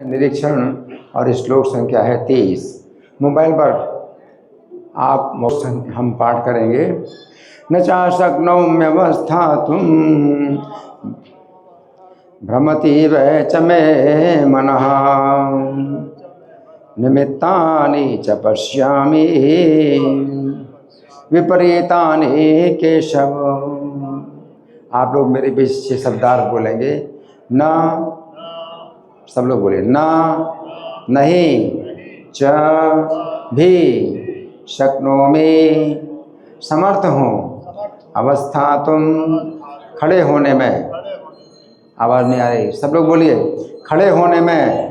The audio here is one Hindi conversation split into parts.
निरीक्षण और श्लोक संख्या है 23। मोबाइल पर आप हम पाठ करेंगे। न चाशक्नोम्यवस्थातुं भ्रमतीव च मे मनः निमित्तानि च पश्यामि विपरीतानि केशव। आप लोग मेरे पीछे शब्दार्थ बोलेंगे। न, सब लोग बोले ना, नहीं, च भी, शक्नोमि समर्थ हूँ, अवस्था तुम खड़े होने में, आवाज़ नहीं आ रही, सब लोग बोलिए, खड़े होने में,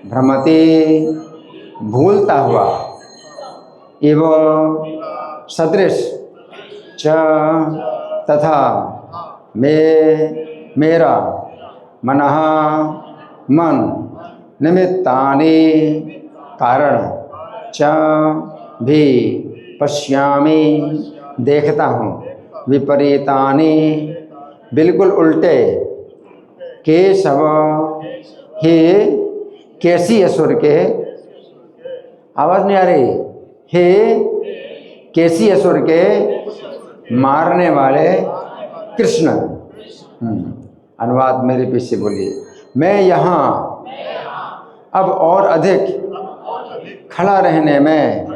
भ्रमति भूलता हुआ, इव सदृश, च तथा, मेरा, मनः मन, निमित्तानि कारण, च भी, पश्यामि देखता हूँ, विपरीतानि बिल्कुल उल्टे, केशव हे कैसी असुर के, आवाज़ नहीं आ रही, हे कैसी असुर के मारने वाले कृष्ण। अनुवाद मेरे पीछे बोलिए। मैं यहाँ अब और अधिक खड़ा रहने में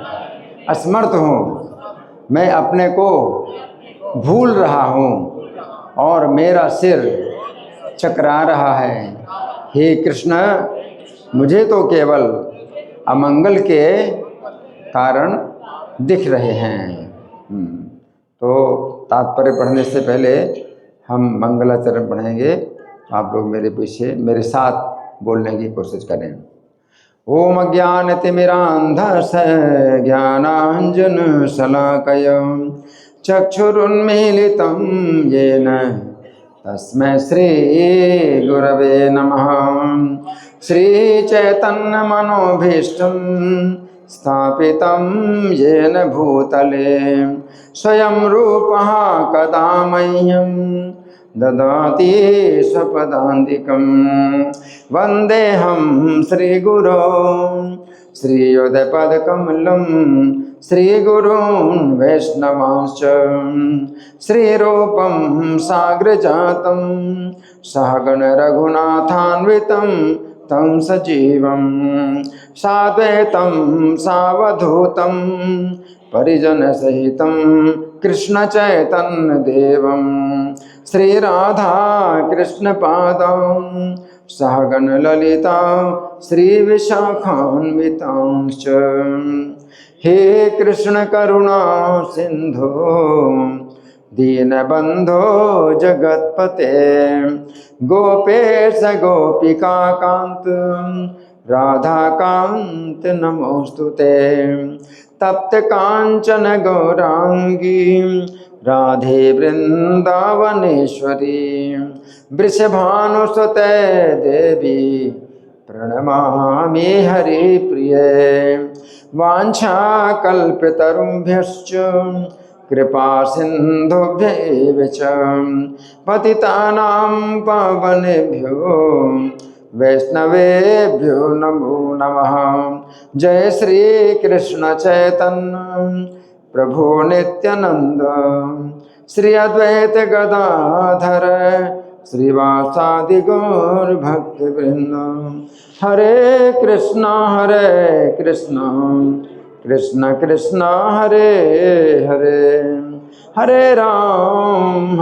असमर्थ हूँ। मैं अपने को भूल रहा हूँ और मेरा सिर चकरा रहा है। हे कृष्ण, मुझे तो केवल अमंगल के कारण दिख रहे हैं। तो तात्पर्य पढ़ने से पहले हम मंगलाचरण पढ़ेंगे। आप लोग मेरे पीछे मेरे साथ बोलने की कोशिश करें। ओम अज्ञानतिमिरान्धस्य ज्ञानाञ्जन शलाकय चक्षुरुन्मीलितं येन तस्मै श्री गुरवे नमः। श्रीचैतन्यमनोभीष्टं स्थापितं येन भूतले स्वयं रूपः कदा मह्यं ददाति स्वपदान्तिकं। वन्देऽहं श्रीगुरो श्रीयुतपदकमलं श्रीगुरून् वैष्णवांश्च श्रीरूपं साग्रजातं सहगण रघुनाथान्वितं तं सजीवं साद्वैतं सावधूतं परिजनसहितं कृष्णचैतन्यदेवं श्रीराधा कृष्णपादं सहगण ललिता श्रीविशाखान्वितांश्च। हे कृष्ण करुणा सिंधु दीनबंधो जगत्पते गोपेश गोपिका कांत राधाकांत नमोस्तुते। तप्त कांचन गौरांगी राधे वृंदावनेश्वरी वृषभानुसुते देवी प्रणमामि हरिप्रिये। वाञ्छाकल्पतरुभ्यश्च कृपा सिन्धुभ्यैव च पतितानां पावनेभ्यो वैष्णवेभ्यो नमो नमः। जय श्री कृष्ण चैतन्य प्रभु नित्यानंद श्री अद्वैत गदाधर श्रीवासादि गौर भक्तवृंद। हरे कृष्णा कृष्ण कृष्ण हरे हरे, हरे राम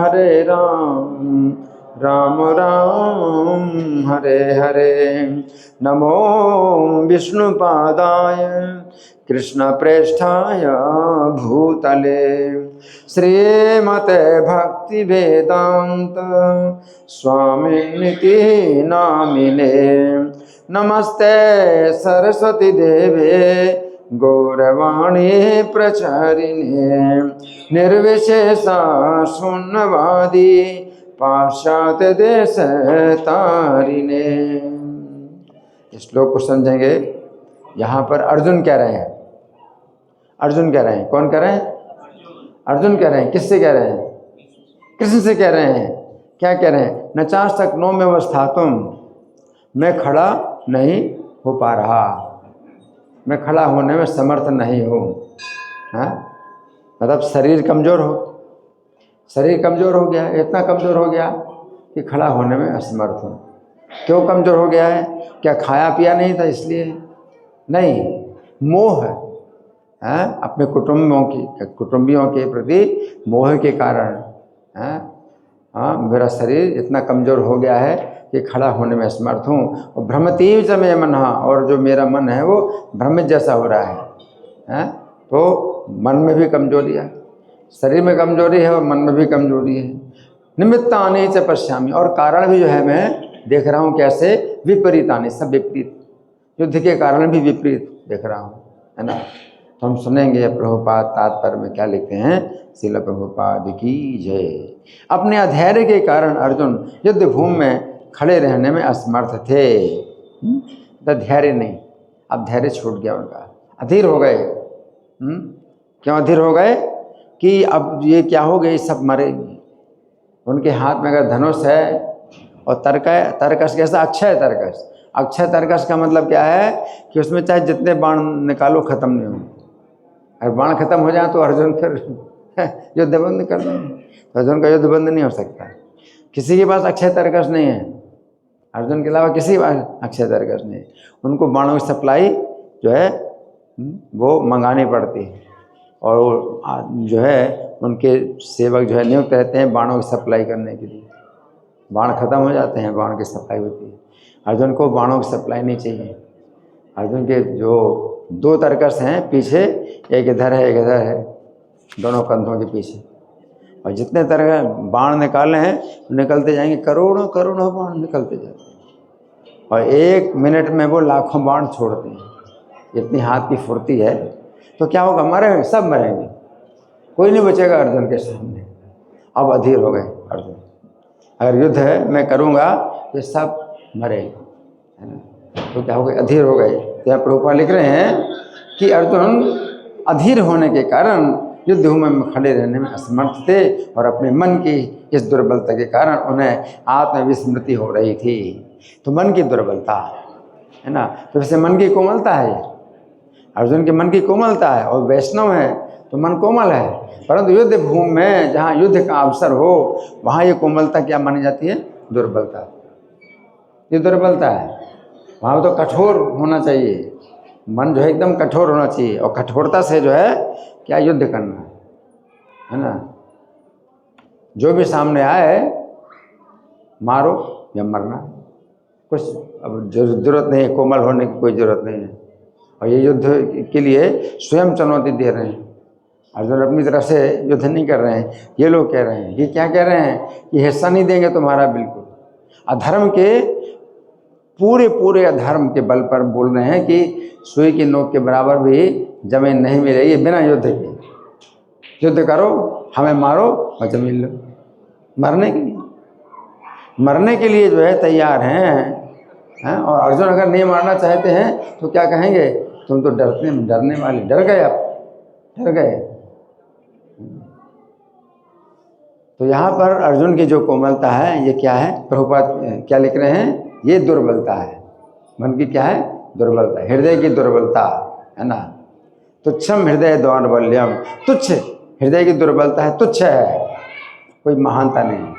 राम राम हरे हरे। नमो विष्णुपादाय कृष्ण प्रेष्ठाय भूतले श्रीमते भक्ति वेदांत स्वामिनिति नामिने। नमस्ते सरस्वती देवे गौरवाणी प्रचारिणे निर्विशेषा शून्यवादी पाश्चात्य देश तारिणे। इस श्लोक को समझेंगे। यहाँ पर अर्जुन कह रहे हैं, कौन कह रहे हैं? अर्जुन कह रहे हैं। किससे कह रहे हैं? कृष्ण से कह रहे हैं। क्या कह रहे हैं? न चाशक्नोम्यवस्थातुं, मैं खड़ा नहीं हो पा रहा, मैं खड़ा होने में समर्थ नहीं हूँ। हाँ, मतलब शरीर कमज़ोर हो गया, इतना कमज़ोर हो गया कि खड़ा होने में असमर्थ हूँ। क्यों कमज़ोर हो गया है? क्या खाया पिया नहीं था इसलिए? नहीं, मोह है, अपने कुटुंबियों के प्रति मोह के कारण। मेरा शरीर इतना कमज़ोर हो गया है कि खड़ा होने में असमर्थ हूँ। और भ्रमतीव च मे मनः, और जो मेरा मन है वो भ्रमित जैसा हो रहा है। तो मन में भी कमजोरी है, शरीर में कमजोरी है और मन में भी कमजोरी है। निमित्तानि च पश्यामि, और कारण भी जो है मैं देख रहा हूँ कैसे, विपरीतानि, सब विपरीत, युद्ध के कारण भी विपरीत देख रहा हूँ, है ना। तो हम सुनेंगे प्रभुपाद तात्पर्य में क्या लिखते हैं। श्रील प्रभुपाद की जय। अपने अधैर्य के कारण अर्जुन युद्ध भूमि में खड़े रहने में असमर्थ थे। तो धैर्य नहीं, अब धैर्य छूट गया उनका, अधीर हो गए। क्यों अधीर हो गए? कि अब ये क्या हो गए, सब मरेंगे। उनके हाथ में अगर धनुष है और तरकश कैसा, अक्षय तरकश का मतलब क्या है कि उसमें चाहे जितने बाण निकालो खत्म नहीं होंगे। अगर बाण खत्म हो जाए तो अर्जुन फिर युद्ध बंद कर दें, तो अर्जुन का युद्ध बंद नहीं हो सकता। किसी के पास अक्षय तरकश नहीं है, अर्जुन के अलावा किसी के पास अक्षय तरकश नहीं है। उनको बाणों की सप्लाई जो है वो मंगानी पड़ती है, और जो है उनके सेवक जो है नियुक्त रहते हैं बाणों की सप्लाई करने के लिए। बाण खत्म हो जाते हैं, बाण की सप्लाई होती है। अर्जुन को बाणों की सप्लाई नहीं चाहिए। अर्जुन के जो 2 तरकश हैं पीछे, एक इधर है एक इधर है, दोनों कंधों के पीछे, और जितने तरह बाण निकालने हैं निकलते जाएंगे, करोड़ों करोड़ों बाण निकलते जाते हैं, और 1 मिनट में वो लाखों बाण छोड़ते हैं। इतनी हाथ की फुर्ती है, तो क्या होगा, मरेंगे, सब मरेंगे, कोई नहीं बचेगा अर्जुन के सामने। अब अधीर हो गए अर्जुन, अगर युद्ध है मैं करूँगा तो सब मरेंगे, है ना। तो क्या हो गए, अधीर हो गए। तो यहाँ प्रभुपाद लिख रहे हैं कि अर्जुन अधीर होने के कारण युद्ध भूमि में खड़े रहने में असमर्थ थे, और अपने मन की इस दुर्बलता के कारण उन्हें आत्मविस्मृति हो रही थी। तो मन की दुर्बलता है ना, तो वैसे मन की कोमलता है, अर्जुन के मन की कोमलता है, और वैष्णव है तो मन कोमल है। परंतु युद्ध भूमि में जहाँ युद्ध का अवसर हो वहाँ ये कोमलता क्या मानी जाती है, दुर्बलता। ये दुर्बलता है, वहाँ तो कठोर होना चाहिए, मन जो है एकदम कठोर होना चाहिए, और कठोरता से जो है क्या युद्ध करना है ना। जो भी सामने आए मारो या मरना, कुछ अब जरूरत नहीं है, कोमल होने की कोई ज़रूरत नहीं है। और ये युद्ध के लिए स्वयं चुनौती दे रहे हैं। अर्जुन अपनी तरफ से युद्ध नहीं कर रहे हैं, ये लोग कह रहे हैं। ये क्या कह रहे हैं कि हिस्सा नहीं देंगे तुम्हारा, बिल्कुल अधर्म के पूरे अधर्म के बल पर बोल रहे हैं कि सुई की नोक के बराबर भी जमीन नहीं मिलेगी बिना युद्ध के। युद्ध करो, हमें मारो और जमीन लो। मरने के लिए जो है तैयार हैं। और अर्जुन अगर नहीं मारना चाहते हैं तो क्या कहेंगे, तुम तो डरने वाले, डर गए। तो यहाँ पर अर्जुन की जो कोमलता है ये क्या है, प्रभुपाद क्या लिख रहे हैं, ये दुर्बलता है। मन की क्या है, दुर्बलता, हृदय की दुर्बलता, है ना। तुच्छम हृदय दौर्बल्यम, तुच्छ हृदय की दुर्बलता है, तुच्छ है, कोई महानता नहीं है।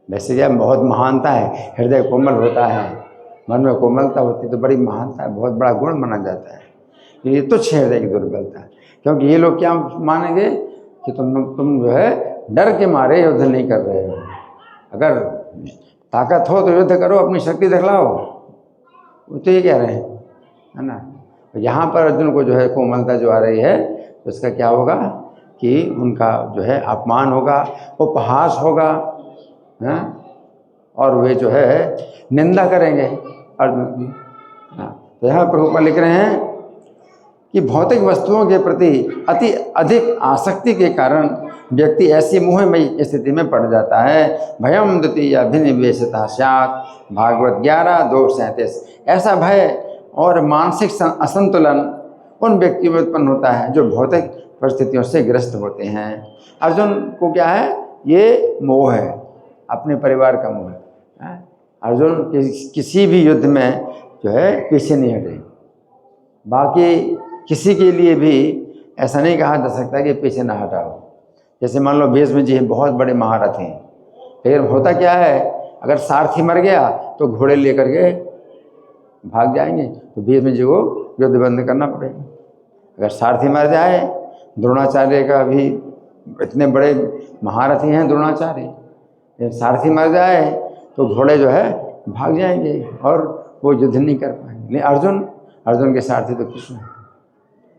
वैसे क्या बहुत महानता है, हृदय कोमल होता है, मन में कोमलता होती है तो बड़ी महानता है, बहुत बड़ा गुण माना जाता है। ये तुच्छ हृदय की दुर्बलता है, क्योंकि ये लोग क्या मानेंगे कि तुम जो है डर के मारे युद्ध नहीं कर रहे हो। अगर ताकत हो तो युद्ध करो, अपनी शक्ति दिखलाओ, वो तो ये कह रहे हैं, है ना। तो यहाँ पर अर्जुन को जो है कोमलता जो आ रही है, तो इसका क्या होगा कि उनका जो है अपमान होगा, उपहास होगा, हैं, और वे जो है निंदा करेंगे अर्जुन की। तो यहाँ प्रभुपाद लिख रहे हैं कि भौतिक वस्तुओं के प्रति अति अधिक आसक्ति के कारण व्यक्ति ऐसी मोहमयी स्थिति में पड़ जाता है। भयम द्वितीय अभिनिवेशता स्यात्, भागवत 11:2-37। ऐसा भय और मानसिक असंतुलन उन व्यक्तियों में उत्पन्न होता है जो भौतिक परिस्थितियों से ग्रस्त होते हैं। अर्जुन को क्या है, ये मोह है, अपने परिवार का मोह है, अर्जुन किसी भी युद्ध में जो है पीछे नहीं हटे। बाकी किसी के लिए भी ऐसा नहीं कहा जा सकता कि पीछे ना हटाओ। जैसे मान लो भीष्म जी बहुत बड़े महारथ हैं, फिर होता क्या है, अगर सारथी मर गया तो घोड़े लेकर के भाग जाएंगे, तो भीष्म जी को युद्ध बंद करना पड़ेगा। अगर सारथी मर जाए, द्रोणाचार्य का भी इतने बड़े महारथी हैं द्रोणाचार्य, सारथी मर जाए तो घोड़े जो है भाग जाएंगे और वो युद्ध नहीं कर पाएंगे। लेकिन अर्जुन के सारथी तो कृष्ण है,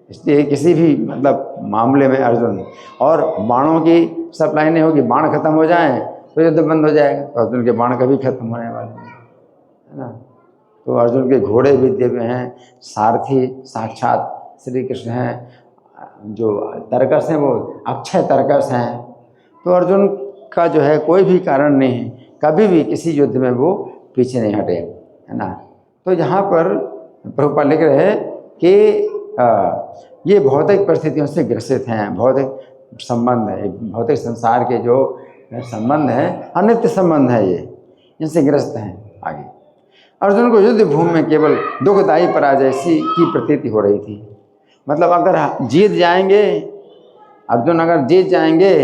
इसलिए किसी भी मतलब मामले में अर्जुन, और बाणों की सप्लाई नहीं होगी, बाण खत्म हो जाएं तो युद्ध बंद हो जाएगा, तो अर्जुन के बाण कभी खत्म होने वाले नहीं, है ना। तो अर्जुन के घोड़े भी दिव्य हैं, सारथी साक्षात श्री कृष्ण हैं, जो तरकस हैं वो अक्षय तरकस हैं। तो अर्जुन का जो है कोई भी कारण नहीं है, कभी भी किसी युद्ध में वो पीछे नहीं हटे, है ना। तो यहाँ पर प्रभुपाद लिख रहे हैं कि ये भौतिक परिस्थितियों से ग्रसित हैं, भौतिक संबंध है, भौतिक संसार के जो संबंध हैं अनित्य संबंध है, ये इनसे ग्रस्त हैं। आगे अर्जुन को युद्ध भूमि में केवल दुखदायी पराजय सी की प्रतीति हो रही थी। मतलब अगर जीत जाएंगे, अर्जुन अगर जीत जाएंगे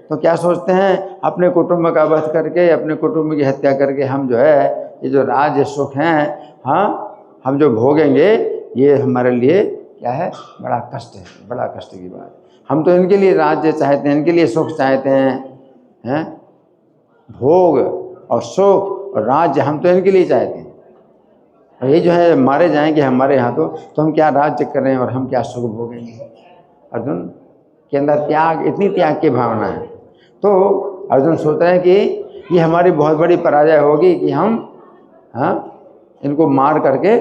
तो क्या सोचते हैं, अपने कुटुंब का वध करके, अपने कुटुंब की हत्या करके हम जो है ये जो राज्य सुख हैं, हाँ हम जो भोगेंगे, ये हमारे लिए क्या है, बड़ा कष्ट है, बड़ा कष्ट की बात। हम तो इनके लिए राज्य चाहते हैं, इनके लिए सुख चाहते हैं, भोग और सुख और राज्य हम तो इनके लिए चाहते हैं, और ये जो है मारे जाएंगे हमारे यहाँ तो हम क्या राज्य कर रहे हैं और हम क्या सुख भोगेंगे। अर्जुन के अंदर त्याग, इतनी त्याग की भावना है। तो अर्जुन सोच रहे हैं कि ये हमारी बहुत बड़ी पराजय होगी कि हम इनको मार करके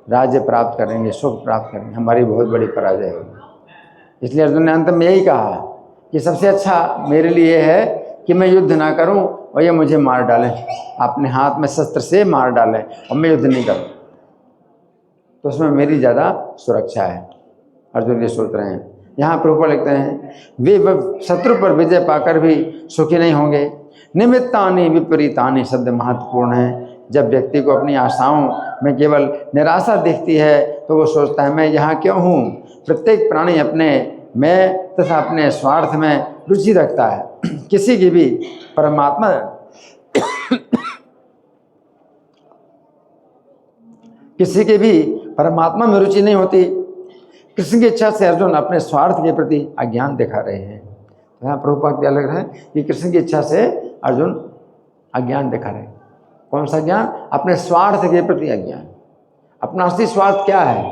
राज्य प्राप्त करेंगे, सुख प्राप्त करेंगे, हमारी बहुत बड़ी पराजय होगी। इसलिए अर्जुन ने अंत में यही कहा कि सबसे अच्छा मेरे लिए है कि मैं युद्ध ना करूं और ये मुझे मार डालें, अपने हाथ में शस्त्र से मार डालें और मैं युद्ध नहीं करूं, तो उसमें मेरी ज़्यादा सुरक्षा है। अर्जुन ये सोच रहे हैं। यहाँ प्रभुपाद लिखते हैं, वे शत्रु पर विजय पाकर भी सुखी नहीं होंगे। निमित्तानि विपरीतानि शब्द महत्वपूर्ण है। जब व्यक्ति को अपनी आशाओं में केवल निराशा दिखती है तो वो सोचता है मैं यहाँ क्यों हूँ। प्रत्येक प्राणी अपने मैं तथा अपने स्वार्थ में रुचि रखता है। किसी की भी परमात्मा में रुचि नहीं होती। कृष्ण की इच्छा से अर्जुन अपने स्वार्थ के प्रति अज्ञान दिखा रहे हैं। तो यहाँ प्रभुपाद क्या लग रहा है कि कृष्ण की इच्छा से अर्जुन अज्ञान दिखा रहे हैं। कौन सा ज्ञान? अपने स्वार्थ के प्रति अज्ञान। अपना असली स्वार्थ क्या है?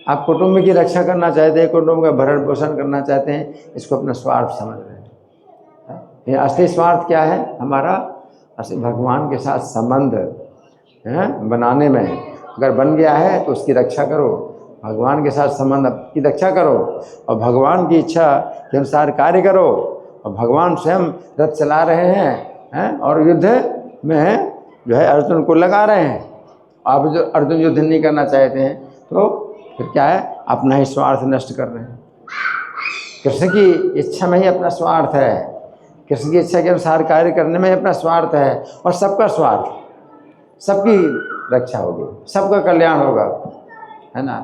आप कुटुंब की रक्षा करना चाहते हैं, कुटुंब का भरण पोषण करना चाहते हैं, इसको अपना स्वार्थ समझ रहे हैं। ये असली स्वार्थ क्या है हमारा? असली भगवान के साथ संबंध बनाने में, अगर बन गया है तो उसकी रक्षा करो, भगवान के साथ संबंध की रक्षा करो और भगवान की इच्छा के अनुसार कार्य करो। और भगवान स्वयं रथ चला रहे हैं और युद्ध में जो है अर्जुन को लगा रहे हैं। आप जो अर्जुन युद्ध नहीं करना चाहते हैं तो फिर क्या है, अपना ही स्वार्थ नष्ट कर रहे हैं। कृष्ण की इच्छा में ही अपना स्वार्थ है, कृष्ण की इच्छा के अनुसार कार्य करने में ही अपना स्वार्थ है, और सबका स्वार्थ, सबकी रक्षा होगी, सबका कल्याण होगा, है ना।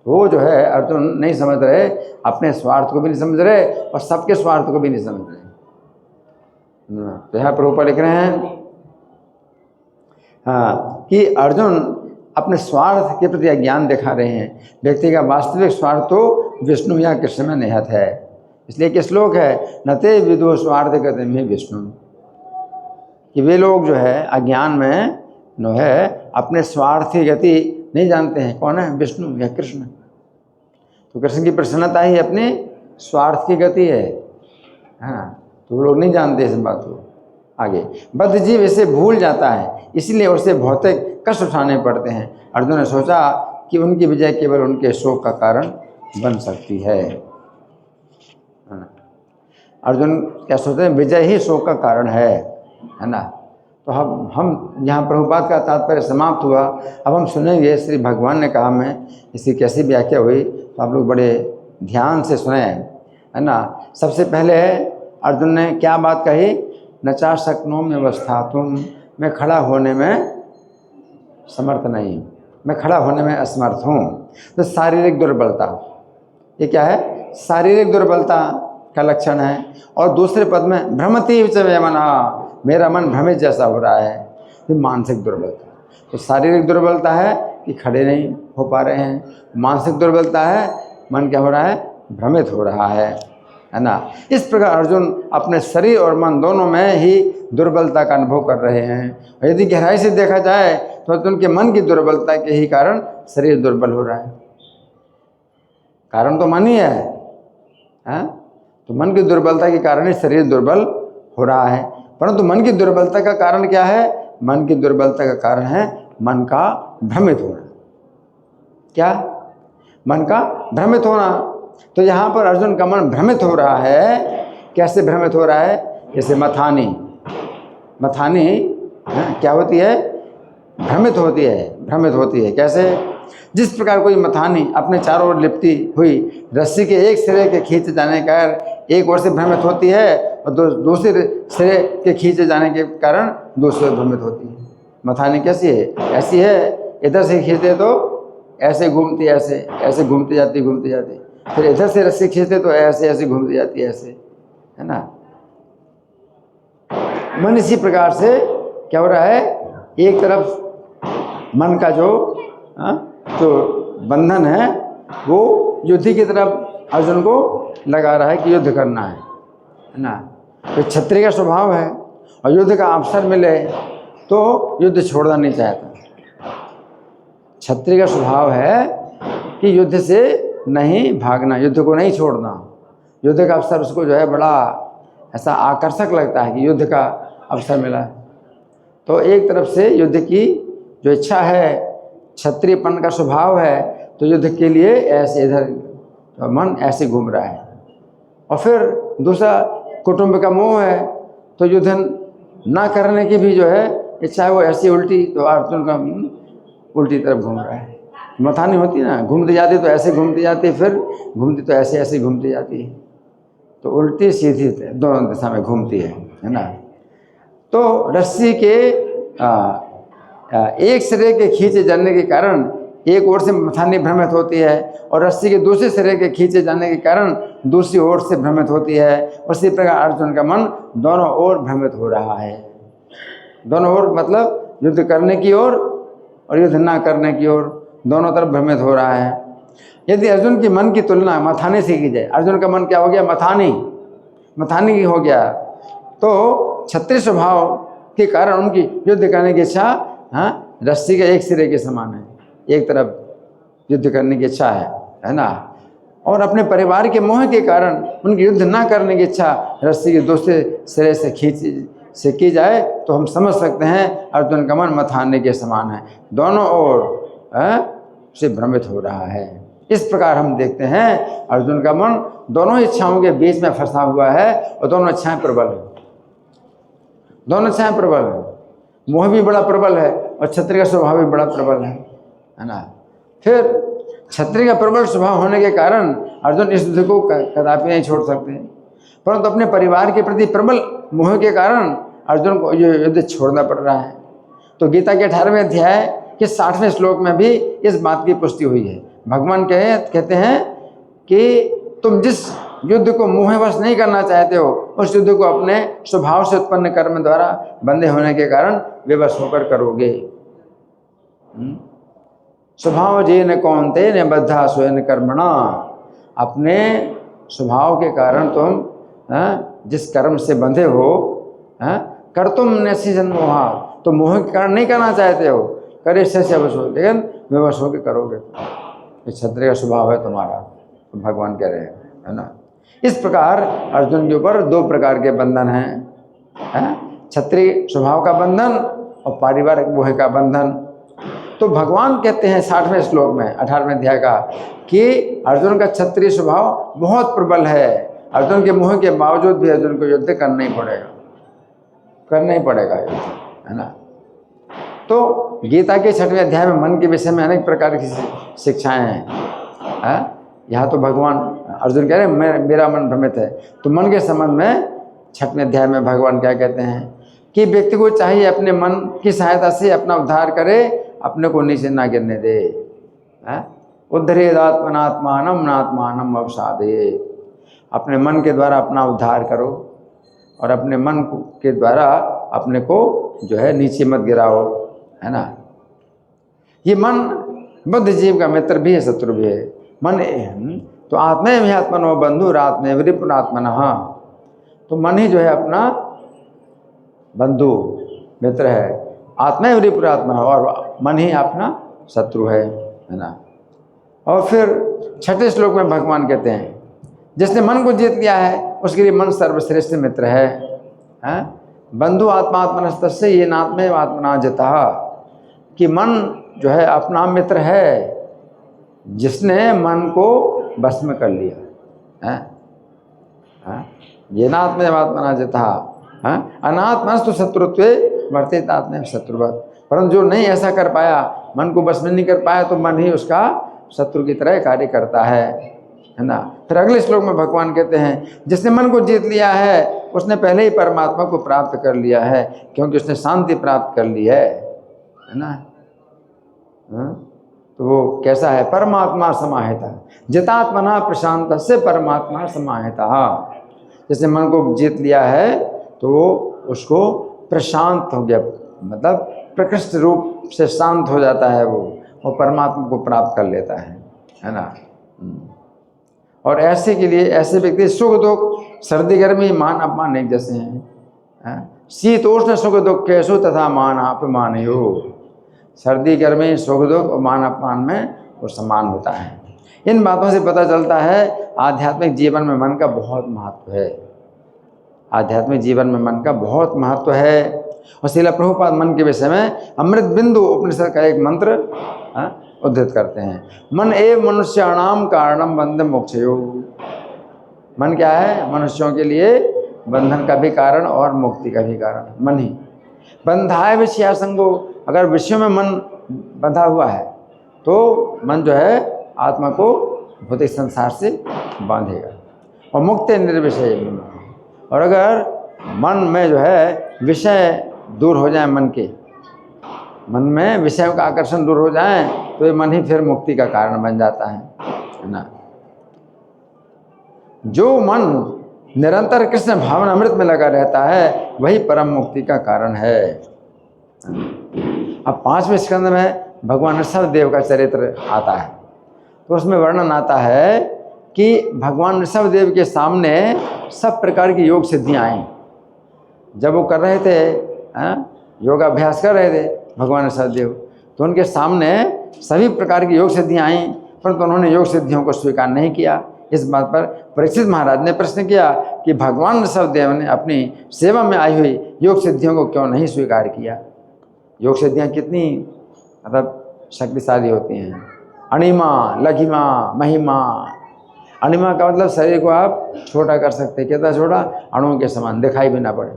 वो जो है अर्जुन नहीं समझ रहे, अपने स्वार्थ को भी नहीं समझ रहे और सबके स्वार्थ को भी नहीं समझ रहे। तो यहाँ प्रभुपाद लिख रहे हैं कि अर्जुन अपने स्वार्थ के प्रति अज्ञान दिखा रहे हैं। व्यक्ति का वास्तविक स्वार्थ तो विष्णु या कृष्ण में निहित है। इसलिए कि श्लोक है, नते विदो स्वार्थ गति में विष्णु, कि वे लोग जो है अज्ञान में जो है अपने स्वार्थ की गति नहीं जानते हैं। कौन है? विष्णु या कृष्ण। तो कृष्ण की प्रसन्नता ही अपने स्वार्थ की गति है, तो वो लोग नहीं जानते इस बात को। आगे, बद्ध जीव इसे भूल जाता है, इसलिए उसे भौतिक कष्ट उठाने पड़ते हैं। अर्जुन ने सोचा कि उनकी विजय केवल उनके शोक का कारण बन सकती है। अर्जुन क्या सोचते हैं? विजय ही शोक का कारण है ना। तो हम यहाँ प्रभुपाद का तात्पर्य समाप्त हुआ। अब हम सुनेंगे श्री भगवान ने कहा में इसकी कैसी व्याख्या हुई, तो आप लोग बड़े ध्यान से सुने, है ना। सबसे पहले अर्जुन ने क्या बात कही? नचा शक्नों में अवस्था तुम, मैं खड़ा होने में समर्थ नहीं, मैं खड़ा होने में असमर्थ हूँ। तो शारीरिक दुर्बलता, ये क्या है? शारीरिक दुर्बलता का लक्षण है। और दूसरे पद में भ्रमति च मे मना, मेरा मन भ्रमित जैसा हो रहा है, ये मानसिक दुर्बलता। तो शारीरिक दुर्बलता है कि खड़े नहीं हो पा रहे हैं, मानसिक दुर्बलता है मन क्या हो रहा है? भ्रमित हो रहा है ना। इस प्रकार अर्जुन अपने शरीर और मन दोनों में ही दुर्बलता का अनुभव कर रहे हैं। और यदि गहराई से देखा जाए तो अर्जुन के मन की दुर्बलता के ही कारण शरीर दुर्बल हो रहा है। कारण तो मन ही है, तो मन की दुर्बलता के कारण ही शरीर दुर्बल हो रहा है। परंतु मन की दुर्बलता का कारण क्या है? मन की दुर्बलता का कारण है मन का भ्रमित होना। क्या? मन का भ्रमित होना। तो यहाँ पर अर्जुन का मन भ्रमित हो रहा है। कैसे भ्रमित हो रहा है? जैसे मथानी क्या होती है? भ्रमित होती है। कैसे? जिस प्रकार कोई मथानी अपने चारों ओर लिपटी हुई रस्सी के एक सिरे के खींचे जाने का एक ओर से भ्रमित होती है और दूसरे सिरे के खींचे जाने के कारण दूसरी ओर भ्रमित होती है। मथानी कैसी है? ऐसी है, इधर से खींचते तो ऐसे घूमती, ऐसे घूमती जाती, फिर इधर से रस्सी खींचते तो ऐसे घूमती जाती, ऐसे, है ना। मन इसी प्रकार से क्या हो रहा है? एक तरफ मन का जो बंधन है वो युद्ध की तरफ अर्जुन को लगा रहा है कि युद्ध करना है ना। तो क्षत्रिय का स्वभाव है और युद्ध का अवसर मिले तो युद्ध छोड़ना नहीं चाहता। क्षत्रिय का स्वभाव है कि युद्ध से नहीं भागना, युद्ध को नहीं छोड़ना। युद्ध का अवसर उसको जो है बड़ा ऐसा आकर्षक लगता है कि युद्ध का अवसर मिला। तो एक तरफ से युद्ध की जो इच्छा है, क्षत्रियपन का स्वभाव है, तो युद्ध के लिए ऐसे इधर तो मन ऐसे घूम रहा है। और फिर दूसरा कुटुंब का मोह है, तो युद्ध ना करने की भी जो है इच्छा है, वो ऐसी उल्टी, तो अर्जुन का उल्टी तरफ घूम रहा है। मथानी होती ना, घूमती जाती तो ऐसे घूमती जाती, फिर घूमती तो ऐसे घूमती जाती, तो उल्टी सीधी दोनों दिशा में घूमती है ना। तो रस्सी के एक सिरे के खींचे जाने के कारण एक ओर से मथानी भ्रमित होती है और रस्सी के दूसरे सिरे के खींचे जाने के कारण दूसरी ओर से भ्रमित होती है। उसी प्रकार अर्जुन का मन दोनों ओर भ्रमित हो रहा है। दोनों ओर मतलब युद्ध करने की ओर और युद्ध ना करने की ओर, दोनों तरफ भ्रमित हो रहा है। यदि अर्जुन की मन की तुलना मथानी से की जाए, अर्जुन का मन क्या हो गया? मथानी हो गया। तो क्षत्रिय स्वभाव के कारण उनकी युद्ध करने की इच्छा रस्सी के एक सिरे के समान है, एक तरफ युद्ध करने की इच्छा है ना। और अपने परिवार के मोह के कारण उनकी युद्ध ना करने की इच्छा रस्सी के दूसरे सिरे से की जाए तो हम समझ सकते हैं अर्जुन का मन मथानी के समान है, दोनों ओर से भ्रमित हो रहा है। इस प्रकार हम देखते हैं अर्जुन का मन दोनों इच्छाओं के बीच में फंसा हुआ है और दोनों इच्छाएं प्रबल है। मोह भी बड़ा प्रबल है और क्षत्रिय का स्वभाव भी बड़ा प्रबल है ना। फिर क्षत्रिय का प्रबल स्वभाव होने के कारण अर्जुन इस युद्ध को कदापि नहीं छोड़ सकते, परंतु अपने परिवार के प्रति प्रबल मोह के कारण अर्जुन को ये युद्ध छोड़ना पड़ रहा है। तो गीता के 18वें अध्याय के 60वें श्लोक में भी इस बात की पुष्टि हुई है। भगवान कहते हैं कि तुम जिस युद्ध को मोहवश नहीं करना चाहते हो, उस युद्ध को अपने स्वभाव से उत्पन्न कर्म द्वारा बंधे होने के कारण विवश होकर करोगे। स्वभाव जेन कौन्ते न बद्धा स्वयं कर्मणा, अपने स्वभाव के कारण तुम जिस कर्म से बंधे हो, कर तुम नैसी जन्मोहा, तो मोह के कारण नहीं करना चाहते हो, करे से अवश्य हो, लेकिन विवश होकर करोगे। क्षत्रिय का स्वभाव है तुम्हारा, तो भगवान कह रहे हैं, है ना। इस प्रकार अर्जुन के ऊपर दो प्रकार के बंधन हैं, क्षत्रिय स्वभाव का बंधन और पारिवारिक मोह का बंधन। तो भगवान कहते हैं 60वें श्लोक में 18वें अध्याय का कि अर्जुन का क्षत्रिय स्वभाव बहुत प्रबल है। अर्जुन के मोह के बावजूद भी अर्जुन को युद्ध करना ही पड़ेगा युद्ध, है ना। तो गीता के 6वें अध्याय में मन के विषय में अनेक प्रकार की शिक्षाएं हैं। यहाँ तो भगवान अर्जुन कह रहे हैं मेरा मन भ्रमित है, तो मन के संबंध में 6वें अध्याय में भगवान क्या कहते हैं कि व्यक्ति को चाहिए अपने मन की सहायता से अपना उद्धार करे, अपने को नीचे ना गिरने दे। उद्धरेदात्मनात्मानम नात्मानम अवसादे। अपने मन के द्वारा अपना उद्धार करो और अपने मन के द्वारा अपने को जो है नीचे मत गिराओ, है ना। ये मन बुद्ध जीव का मित्र भी है, शत्रु भी है। मन तो आत्मे में आत्मनो बंधु आत्मे विरिपुरात्मनः। तो मन ही जो है अपना बंधु मित्र है, आत्मा विरिपुरात्मनः, और मन ही अपना शत्रु है ना। और फिर 6ठे श्लोक में भगवान कहते हैं जिसने मन को जीत लिया है उसके लिए मन सर्वश्रेष्ठ मित्र है। बंधु आत्मात्मनस्तस्य ये नात्मे आत्मना जिता, कि मन जो है अपना मित्र है जिसने मन को बस में कर लिया। ये नात्मे आत्मना जिता अनात्मस्तु शत्रुत्वे वर्तित आत्मे शत्रुवत। परंतु जो नहीं ऐसा कर पाया, मन को बस में नहीं कर पाया, तो मन ही उसका शत्रु की तरह कार्य करता है ना। फिर अगले श्लोक में भगवान कहते हैं जिसने मन को जीत लिया है उसने पहले ही परमात्मा को प्राप्त कर लिया है, क्योंकि उसने शांति प्राप्त कर ली है ना। तो वो कैसा है? परमात्मा समाहिता जितात्मना प्रशांत से परमात्मा समाहिता। जिसने मन को जीत लिया है तो वो उसको प्रशांत हो गया, मतलब प्रकृष्ट रूप से शांत हो जाता है, वो परमात्मा को प्राप्त कर लेता है ना। और ऐसे के लिए ऐसे व्यक्ति सुख दुख सर्दी गर्मी मान अपमान एक जैसे हैं। शीतोष्ण सुख दुख कैसो तथा मान अपमान हो। सर्दी गर्मी सुख दुख और मान अपमान में वो समान होता है। इन बातों से पता चलता है आध्यात्मिक जीवन में मन का बहुत महत्व है। आध्यात्मिक जीवन में मन का बहुत महत्व है। और श्रील प्रभुपाद मन के विषय में अमृत बिंदु उपनिषद का एक मंत्र उद्धृत करते हैं। मन एव मनुष्याणाम कारणम बंधन मोक्षयो। मन क्या है? मनुष्यों के लिए बंधन का भी कारण और मुक्ति का भी कारण मन ही। बंधाय विषयासंगो, अगर विषयों में मन बंधा हुआ है तो मन जो है आत्मा को भौतिक संसार से बांधेगा। और मुक्त निर्विषय। और अगर मन में जो है विषय दूर हो जाए, मन में विषयों का आकर्षण दूर हो जाए तो ये मन ही फिर मुक्ति का कारण बन जाता है ना। जो मन निरंतर कृष्ण भावना अमृत में लगा रहता है वही परम मुक्ति का कारण है। अब 5वें स्कंद में भगवान ऋषभदेव का चरित्र आता है, तो उसमें वर्णन आता है कि भगवान ऋषभदेव के सामने सब प्रकार की योग सिद्धियाँ आई। जब वो कर रहे थे योगाभ्यास कर रहे थे भगवान ऋषभदेव, तो उनके सामने सभी प्रकार की योग सिद्धियाँ आई, परंतु उन्होंने योग सिद्धियों को स्वीकार नहीं किया। इस बात पर परीक्षित महाराज ने प्रश्न किया कि भगवान ऋषभदेव ने अपनी सेवा में आई हुई योग सिद्धियों को क्यों नहीं स्वीकार किया। योग सिद्धियाँ कितनी मतलब शक्तिशाली होती हैं। अणिमा, लघिमा, महिमा। अणिमा का मतलब शरीर को आप छोटा कर सकते हैं, कितना छोटा? अणुओं के समान, दिखाई भी ना पड़े,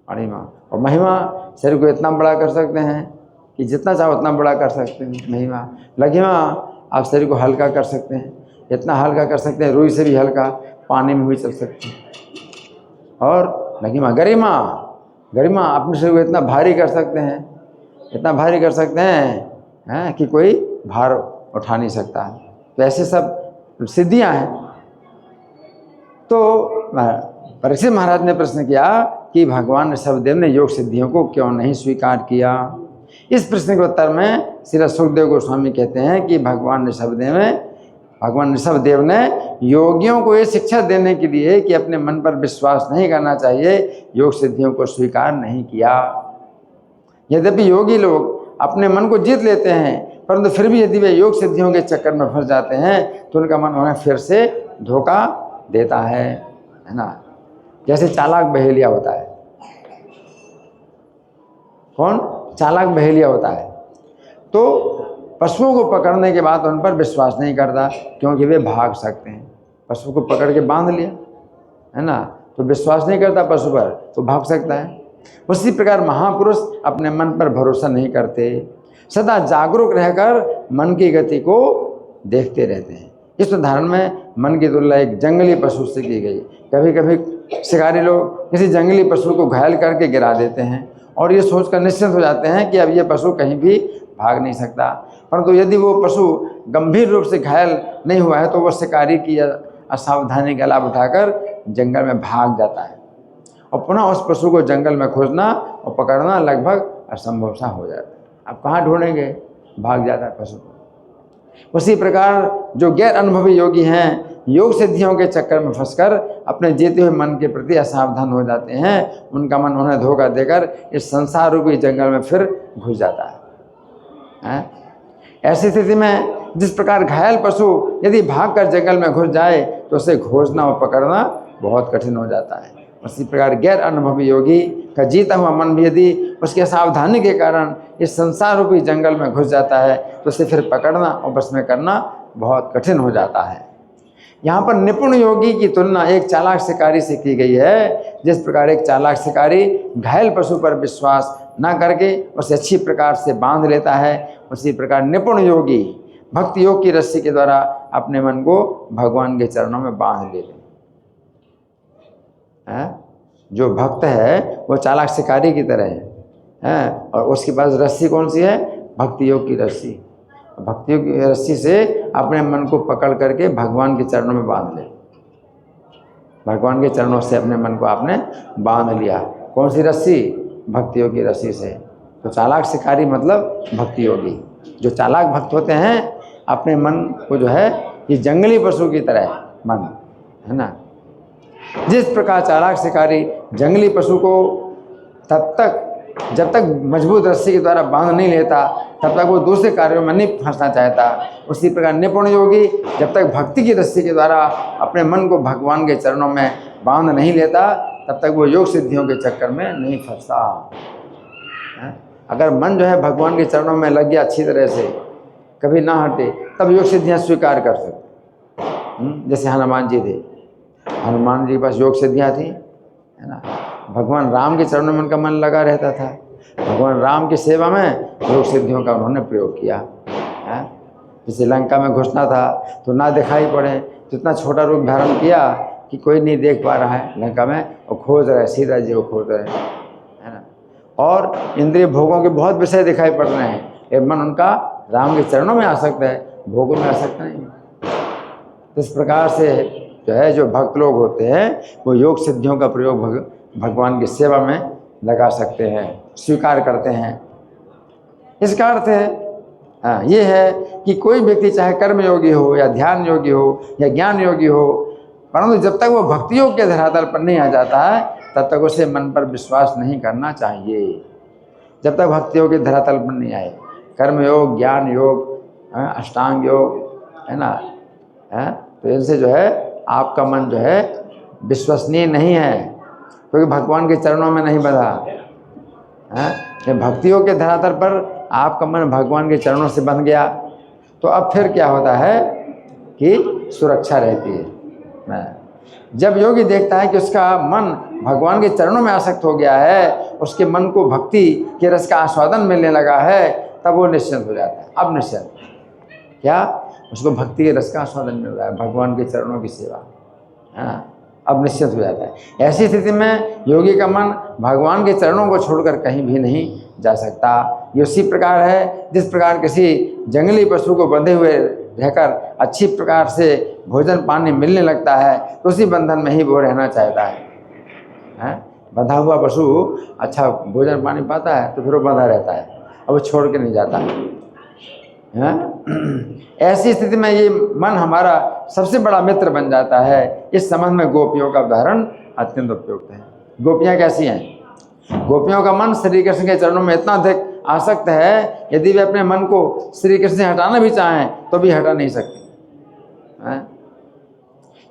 अणिमा। और महिमा, शरीर को इतना बड़ा कर सकते हैं कि जितना चाहो उतना बड़ा कर सकते हैं, महिमा। लघिमा, आप शरीर को हल्का कर सकते हैं, इतना हल्का कर सकते हैं, रुई से भी हल्का, पानी में भी चल सकते हैं। और लघिमा। गरिमा, गरिमा, अपने शरीर को इतना भारी कर सकते हैं, इतना भारी कर सकते हैं कि कोई भार उठा नहीं सकता। तो ऐसे सब सिद्धियां हैं। तो परीक्षित महाराज ने प्रश्न किया कि भगवान ऋषभदेव ने योग सिद्धियों को क्यों नहीं स्वीकार किया। इस प्रश्न के उत्तर में श्री सुखदेव गोस्वामी कहते हैं कि भगवान ऋषभदेव ने योगियों को ये शिक्षा देने के लिए कि अपने मन पर विश्वास नहीं करना चाहिए, योग सिद्धियों को स्वीकार नहीं किया। यद्यपि योगी लोग अपने मन को जीत लेते हैं, परंतु फिर भी यदि वे योग सिद्धियों के चक्कर में फंस जाते हैं तो उनका मन उन्हें फिर से धोखा देता है ना। जैसे चालाक बहेलिया होता है। कौन? चालाक बहेलिया होता है। तो पशुओं को पकड़ने के बाद उन पर विश्वास नहीं करता, क्योंकि वे भाग सकते हैं। पशु को पकड़ के बांध लिया है ना, तो विश्वास नहीं करता पशु पर, तो भाग सकता है। उसी प्रकार महापुरुष अपने मन पर भरोसा नहीं करते, सदा जागरूक रहकर मन की गति को देखते रहते हैं। इस उदाहरण में मन की तुलना एक जंगली पशु से की गई। कभी कभी शिकारी लोग किसी जंगली पशु को घायल करके गिरा देते हैं और ये सोचकर निश्चिंत हो जाते हैं कि अब ये पशु कहीं भी भाग नहीं सकता। परंतु यदि वो पशु गंभीर रूप से घायल नहीं हुआ है तो वो शिकारी की असावधानी का लाभ उठाकर जंगल में भाग जाता है और पुनः उस पशु को जंगल में खोजना और पकड़ना लगभग असंभव सा हो जाता है। आप कहाँ ढूंढेंगे, भाग जाता है पशु। उसी प्रकार जो गैर अनुभवी योगी हैं, योग सिद्धियों के चक्कर में फंसकर अपने जीते हुए मन के प्रति असावधान हो जाते हैं। उनका मन उन्हें धोखा देकर इस संसार रूपी जंगल में फिर घुस जाता है। ऐसी स्थिति में जिस प्रकार घायल पशु यदि भागकर जंगल में घुस जाए तो उसे खोजना और पकड़ना बहुत कठिन हो जाता है, उसी प्रकार गैर अनुभवी योगी का जीता हुआ मन भी यदि उसके सावधानी के कारण इस संसार रूपी जंगल में घुस जाता है तो उसे फिर पकड़ना और बस में करना बहुत कठिन हो जाता है। यहाँ पर निपुण योगी की तुलना एक चालाक शिकारी से की गई है। जिस प्रकार एक चालाक शिकारी घायल पशु पर विश्वास न करके उसे अच्छी प्रकार से बांध लेता है, उसी प्रकार निपुण योगी भक्ति योग की रस्सी के द्वारा अपने मन को भगवान के चरणों में बांध लेते हैं। जो भक्त है वो चालाक शिकारी की तरह है और उसके पास रस्सी कौन सी है, भक्ति योग की रस्सी। भक्ति योग की रस्सी से अपने मन को पकड़ करके भगवान के चरणों में बांध ले। भगवान के चरणों से अपने मन को आपने बांध लिया। कौन सी रस्सी, भक्ति योग की रस्सी से। तो चालाक शिकारी मतलब भक्ति योगी। जो चालाक भक्त होते हैं अपने मन को जो है ये जंगली पशु की तरह मन है ना। जिस प्रकार चालाक शिकारी जंगली पशु को जब तक मजबूत रस्सी के द्वारा बांध नहीं लेता तब तक वो दूसरे कार्यों में नहीं फंसना चाहता, उसी प्रकार निपुण योगी जब तक भक्ति की रस्सी के द्वारा अपने मन को भगवान के चरणों में बांध नहीं लेता तब तक वो योग सिद्धियों के चक्कर में नहीं फंसता। अगर मन जो है भगवान के चरणों में लग गया अच्छी तरह से, कभी ना हटे, तब योग सिद्धियाँ स्वीकार कर सकते। जैसे हनुमान जी थे, हनुमान जी के पास योग सिद्धियाँ थी है ना। भगवान राम के चरणों में उनका मन लगा रहता था। भगवान राम की सेवा में योग सिद्धियों का उन्होंने प्रयोग किया है। जैसे लंका में घुसना था तो ना दिखाई पड़े तो इतना छोटा रूप धारण किया कि कोई नहीं देख पा रहा है लंका में, और खोज रहे, सीता जी को खोज रहे है ना। और इंद्रिय भोगों के बहुत विषय दिखाई पड़ रहे हैं, ये मन उनका राम के चरणों में आसक्त है, भोगों में आसक्त नहीं। इस प्रकार से जो है जो भक्त लोग होते हैं वो योग सिद्धियों का प्रयोग भगवान की सेवा में लगा सकते हैं, स्वीकार करते हैं। इसका अर्थ है ये है कि कोई व्यक्ति चाहे कर्म योगी हो या ध्यान योगी हो या ज्ञान योगी हो, परंतु जब तक वो भक्ति योग के धरातल पर नहीं आ जाता है तब तक उसे मन पर विश्वास नहीं करना चाहिए। जब तक भक्ति योग के धरातल पर नहीं आए, कर्म योग, ज्ञान योग, अष्टांग योग है ना, तो इनसे जो है आपका मन जो है विश्वसनीय नहीं है, क्योंकि भगवान के चरणों में नहीं बंधा है। भक्ति योग के धरातल पर आपका मन भगवान के चरणों से बंध गया तो अब फिर क्या होता है कि सुरक्षा रहती है। जब योगी देखता है कि उसका मन भगवान के चरणों में आसक्त हो गया है, उसके मन को भक्ति के रस का आस्वादन मिलने लगा है, तब वो निश्चिंत हो जाता है। अब निश्चिंत क्या, उसको भक्ति के रस का आस्वादन मिल रहा है, भगवान के चरणों की सेवा, अब निश्चित हो जाता है। ऐसी स्थिति में योगी का मन भगवान के चरणों को छोड़कर कहीं भी नहीं जा सकता। ये उसी प्रकार है जिस प्रकार किसी जंगली पशु को बंधे हुए रहकर अच्छी प्रकार से भोजन पानी मिलने लगता है तो उसी बंधन में ही वो रहना चाहता है। बंधा हुआ पशु अच्छा भोजन पानी पाता है तो फिर वो बंधा रहता है, अब वो छोड़ के नहीं जाता है। ऐसी स्थिति में ये मन हमारा सबसे बड़ा मित्र बन जाता है। इस संबंध में गोपियों का उदाहरण अत्यंत उपयुक्त है। गोपियाँ कैसी हैं? गोपियों का मन श्री कृष्ण के चरणों में इतना अधिक आसक्त है, यदि वे अपने मन को श्री कृष्ण से हटाना भी चाहें तो भी हटा नहीं सकते।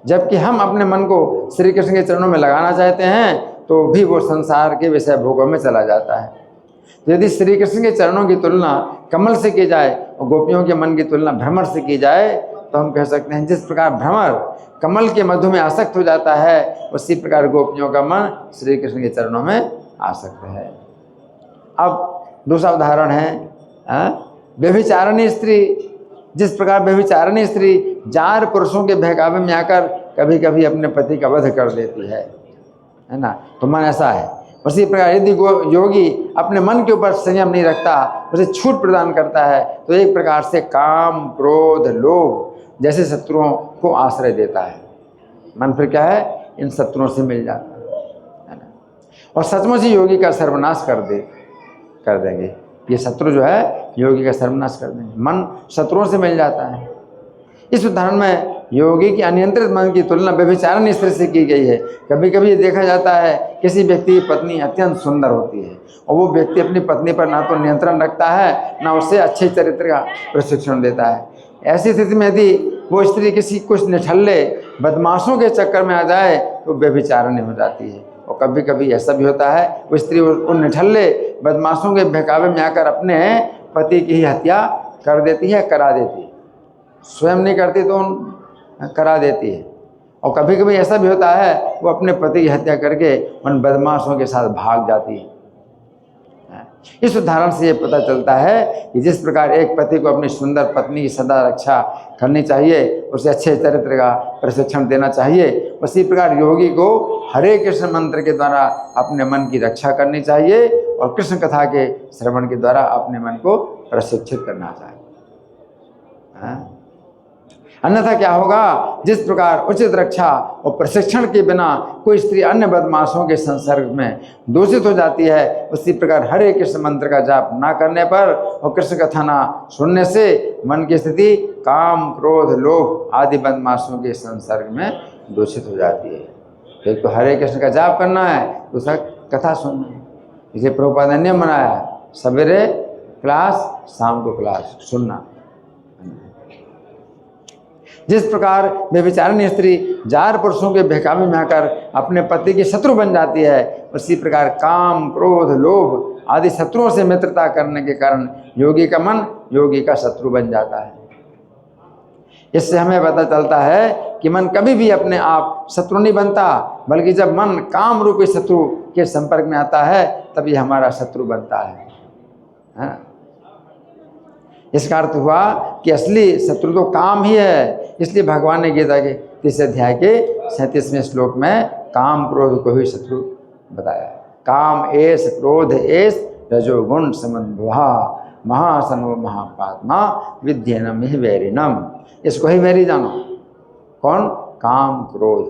जबकि हम अपने मन को श्री कृष्ण के चरणों में लगाना चाहते हैं तो भी वो संसार के विषय भोगों में चला जाता है। यदि श्री कृष्ण के चरणों की तुलना कमल से की जाए और गोपियों के मन की तुलना भ्रमर से की जाए तो हम कह सकते हैं जिस प्रकार भ्रमर कमल के मधु में आसक्त हो जाता है, उसी प्रकार गोपियों का मन श्री कृष्ण के चरणों में आसक्त है। अब दूसरा उदाहरण है व्यभिचारिणी स्त्री। जिस प्रकार व्यभिचारिणी स्त्री जार पुरुषों के बहकावे में आकर कभी कभी अपने पति का वध कर देती है ना। तो मन ऐसा है, उसी प्रकार यदि योगी अपने मन के ऊपर संयम नहीं रखता, उसे छूट प्रदान करता है, तो एक प्रकार से काम, क्रोध, लोभ जैसे शत्रुओं को आश्रय देता है। मन फिर क्या है, इन शत्रुओं से मिल जाता है ना, और सचमुच ही योगी का सर्वनाश कर देंगे। ये शत्रु जो है योगी का सर्वनाश कर देंगे, मन शत्रुओं से मिल जाता है। इस उदाहरण में योगी की अनियंत्रित मन की तुलना व्यभिचारण स्त्री से की गई है। कभी कभी ये देखा जाता है किसी व्यक्ति की पत्नी अत्यंत सुंदर होती है और वो व्यक्ति अपनी पत्नी पर ना तो नियंत्रण रखता है, ना उसे अच्छे चरित्र का प्रशिक्षण देता है। ऐसी स्थिति में यदि वो स्त्री किसी कुछ निठल्ले बदमाशों के चक्कर में आ जाए तो व्यभिचारिणी हो जाती है। और कभी कभी ऐसा भी होता है वो स्त्री उन निठल्ले बदमाशों के बहकावे में आकर अपने पति की ही हत्या कर देती है, करा देती है। स्वयं नहीं करती तो करा देती है। और कभी कभी ऐसा भी होता है वो अपने पति की हत्या करके उन बदमाशों के साथ भाग जाती है। इस उदाहरण से ये पता चलता है कि जिस प्रकार एक पति को अपनी सुंदर पत्नी की सदा रक्षा करनी चाहिए, उसे अच्छे चरित्र का प्रशिक्षण देना चाहिए, उसी प्रकार योगी को हरे कृष्ण मंत्र के द्वारा अपने मन की रक्षा करनी चाहिए और कृष्ण कथा के श्रवण के द्वारा अपने मन को प्रशिक्षित करना चाहिए। अन्यथा क्या होगा, जिस प्रकार उचित रक्षा और प्रशिक्षण के बिना कोई स्त्री अन्य बदमाशों के संसर्ग में दूषित हो जाती है, उसी प्रकार हरे कृष्ण मंत्र का जाप ना करने पर और कृष्ण कथा ना सुनने से मन की स्थिति काम, क्रोध, लोभ आदि बदमाशों के संसर्ग में दूषित हो जाती है। एक तो हरे कृष्ण का जाप करना है, दूसरा कथा सुनना है। इसे प्रभुपाद ने नियम बनाया, सवेरे क्लास, शाम को क्लास सुनना। जिस प्रकार व्यभिचारिणी स्त्री जार पुरुषों के बहकावे में आकर अपने पति की शत्रु बन जाती है, उसी प्रकार काम, क्रोध, लोभ आदि शत्रुओं से मित्रता करने के कारण योगी का मन योगी का शत्रु बन जाता है। इससे हमें पता चलता है कि मन कभी भी अपने आप शत्रु नहीं बनता, बल्कि जब मन काम रूपी शत्रु के संपर्क में आता है तब ये हमारा शत्रु बनता है। इसका अर्थ हुआ कि असली शत्रु तो काम ही है। इसलिए भगवान ने गीता के 3 अध्याय के 37वें श्लोक में काम, क्रोध को ही शत्रु बताया। काम एस, क्रोध एस, रजोगुण समन्वहा, महासनो महापात्मा विद्येनम ही वैरिणम। इसको ही वैरी जानो। कौन? काम, क्रोध,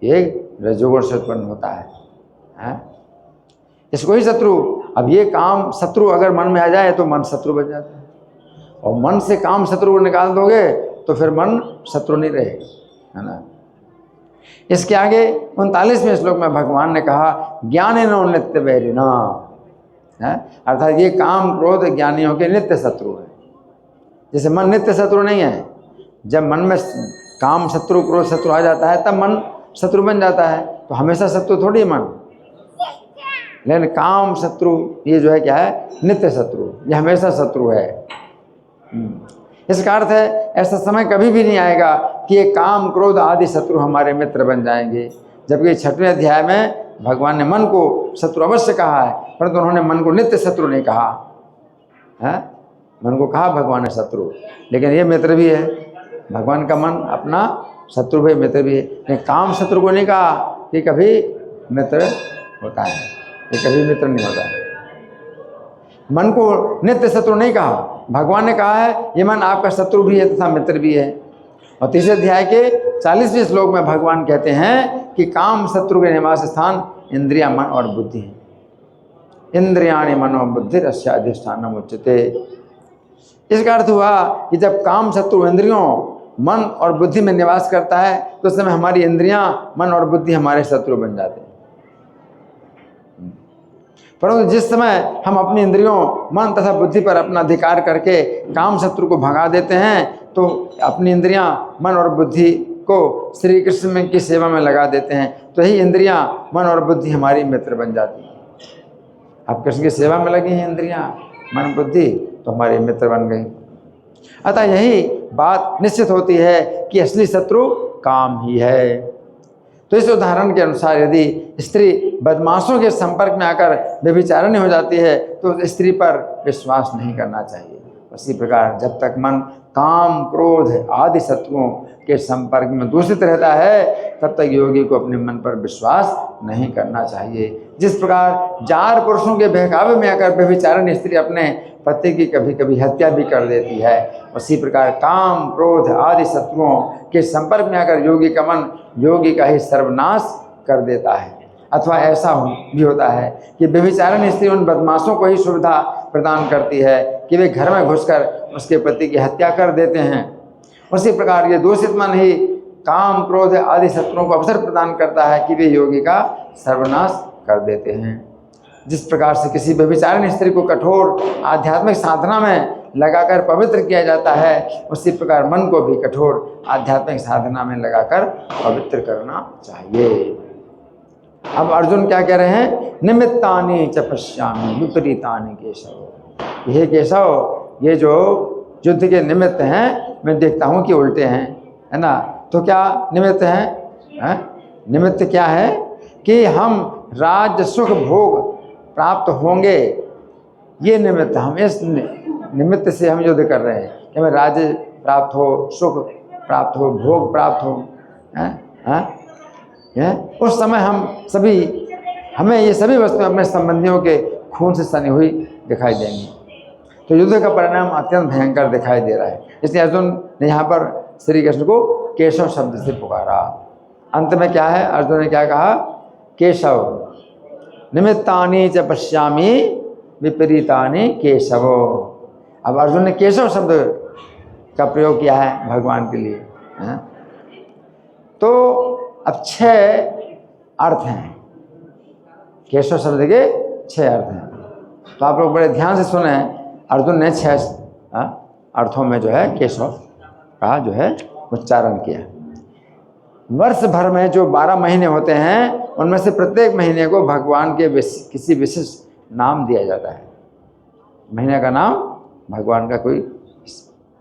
ये रजोगुण से उत्पन्न होता है? इसको ही शत्रु। अब ये काम शत्रु अगर मन में आ जाए तो मन शत्रु बन जाता है, और मन से काम शत्रु को निकाल दोगे तो फिर मन शत्रु नहीं रहेगा, है ना। इसके आगे 39वें श्लोक में भगवान ने कहा ज्ञानेनो नित्य वैरिणा, अर्थात ये काम, क्रोध ज्ञानियों के नित्य शत्रु है। जैसे मन नित्य शत्रु नहीं है, जब मन में काम शत्रु, क्रोध शत्रु आ जाता है तब मन शत्रु बन जाता है, तो हमेशा शत्रु थोड़ी मन। लेकिन काम शत्रु ये जो है क्या है, नित्य शत्रु, ये हमेशा शत्रु है। इसका अर्थ है ऐसा समय कभी भी नहीं आएगा कि ये काम, क्रोध आदि शत्रु हमारे मित्र बन जाएंगे। जबकि 6वें अध्याय में भगवान ने मन को शत्रु अवश्य कहा है, परंतु उन्होंने मन को नित्य शत्रु नहीं कहा है। मन को कहा भगवान ने शत्रु, लेकिन ये मित्र भी है। भगवान का मन अपना शत्रु भी, मित्र भी है। लेकिन काम शत्रु को नहीं कहा कि कभी मित्र होता है, ये कभी मित्र नहीं होता है। मन को नित्य शत्रु नहीं कहा, भगवान ने कहा है ये मन आपका शत्रु भी है तथा मित्र भी है। और 3 अध्याय के 40वें श्लोक में भगवान कहते हैं कि काम शत्रु के निवास स्थान इंद्रिया, मन और बुद्धि है। इंद्रियाणि मनो बुद्धि रस्य अधिष्ठानम उच्यते। इसका अर्थ हुआ कि जब काम शत्रु इंद्रियों, मन और बुद्धि में निवास करता है तो उस समय हमारी इंद्रियां, मन और बुद्धि हमारे शत्रु बन जाते हैं। परंतु जिस समय हम अपनी इंद्रियों, मन तथा बुद्धि पर अपना अधिकार करके काम शत्रु को भगा देते हैं तो अपनी इंद्रियां, मन और बुद्धि को श्री कृष्ण की सेवा में लगा देते हैं, तो यही इंद्रियां, मन और बुद्धि हमारी मित्र बन जाती हैं। अब कृष्ण की सेवा में लगी हैं इंद्रियां, मन, बुद्धि, तो हमारे मित्र बन गई। अतः यही बात निश्चित होती है कि असली शत्रु काम ही है। तो इस उदाहरण के अनुसार यदि स्त्री बदमाशों के संपर्क में आकर व्यभिचारिणी हो जाती है तो स्त्री पर विश्वास नहीं करना चाहिए। उसी प्रकार जब तक मन काम, क्रोध आदि शत्रुओं के संपर्क में दूषित रहता है तब तक योगी को अपने मन पर विश्वास नहीं करना चाहिए। जिस प्रकार 4 पुरुषों के बहकावे में आकर व्यभिचारिणी स्त्री अपने पति की कभी कभी हत्या भी कर देती है, उसी प्रकार काम क्रोध आदि शत्रुओं के संपर्क में आकर योगी का मन योगी का ही सर्वनाश कर देता है। अथवा ऐसा भी होता है कि व्यभिचारिणी स्त्री उन बदमाशों को ही सुविधा प्रदान करती है कि वे घर में घुसकर उसके पति की हत्या कर देते हैं। उसी प्रकार ये दूषित मन ही काम क्रोध आदि शत्रुओं को अवसर प्रदान करता है कि वे योगी का सर्वनाश कर देते हैं। जिस प्रकार से किसी व्यभिचारिणी स्त्री को कठोर आध्यात्मिक साधना में लगाकर पवित्र किया जाता है, उसी प्रकार मन को भी कठोर आध्यात्मिक साधना में लगाकर पवित्र करना चाहिए। अब अर्जुन क्या कह रहे हैं? निमित्तानि च पश्यामि विपरीतानि केशव। ये केशव, ये जो युद्ध के निमित्त हैं मैं देखता हूँ कि उल्टे हैं, है ना। तो क्या निमित्त हैं? निमित्त क्या है कि हम राज्य सुख भोग प्राप्त होंगे, ये निमित्त, हम इस निमित्त से हम युद्ध कर रहे हैं कि हमें राज्य प्राप्त हो, सुख प्राप्त हो, भोग प्राप्त हो। उस समय हमें ये सभी वस्तुएं अपने संबंधियों के खून से सनी हुई दिखाई देंगी। तो युद्ध का परिणाम अत्यंत भयंकर दिखाई दे रहा है। इसलिए अर्जुन ने यहाँ पर श्री कृष्ण को केशव शब्द से पुकारा। अंत में क्या है? अर्जुन ने क्या कहा? केशव निमित्तानि च पश्यामि विपरीतानि केशव। अब अर्जुन ने केशव शब्द का प्रयोग किया है भगवान के लिए, है? तो अब 6 अर्थ हैं केशव शब्द के, 6 अर्थ हैं। तो आप लोग बड़े ध्यान से सुने। अर्जुन ने 6 अर्थों में जो है केशव का जो है उच्चारण किया। वर्ष भर में जो 12 महीने होते हैं उनमें से प्रत्येक महीने को भगवान के किसी विशिष्ट नाम दिया जाता है। महीने का नाम भगवान का कोई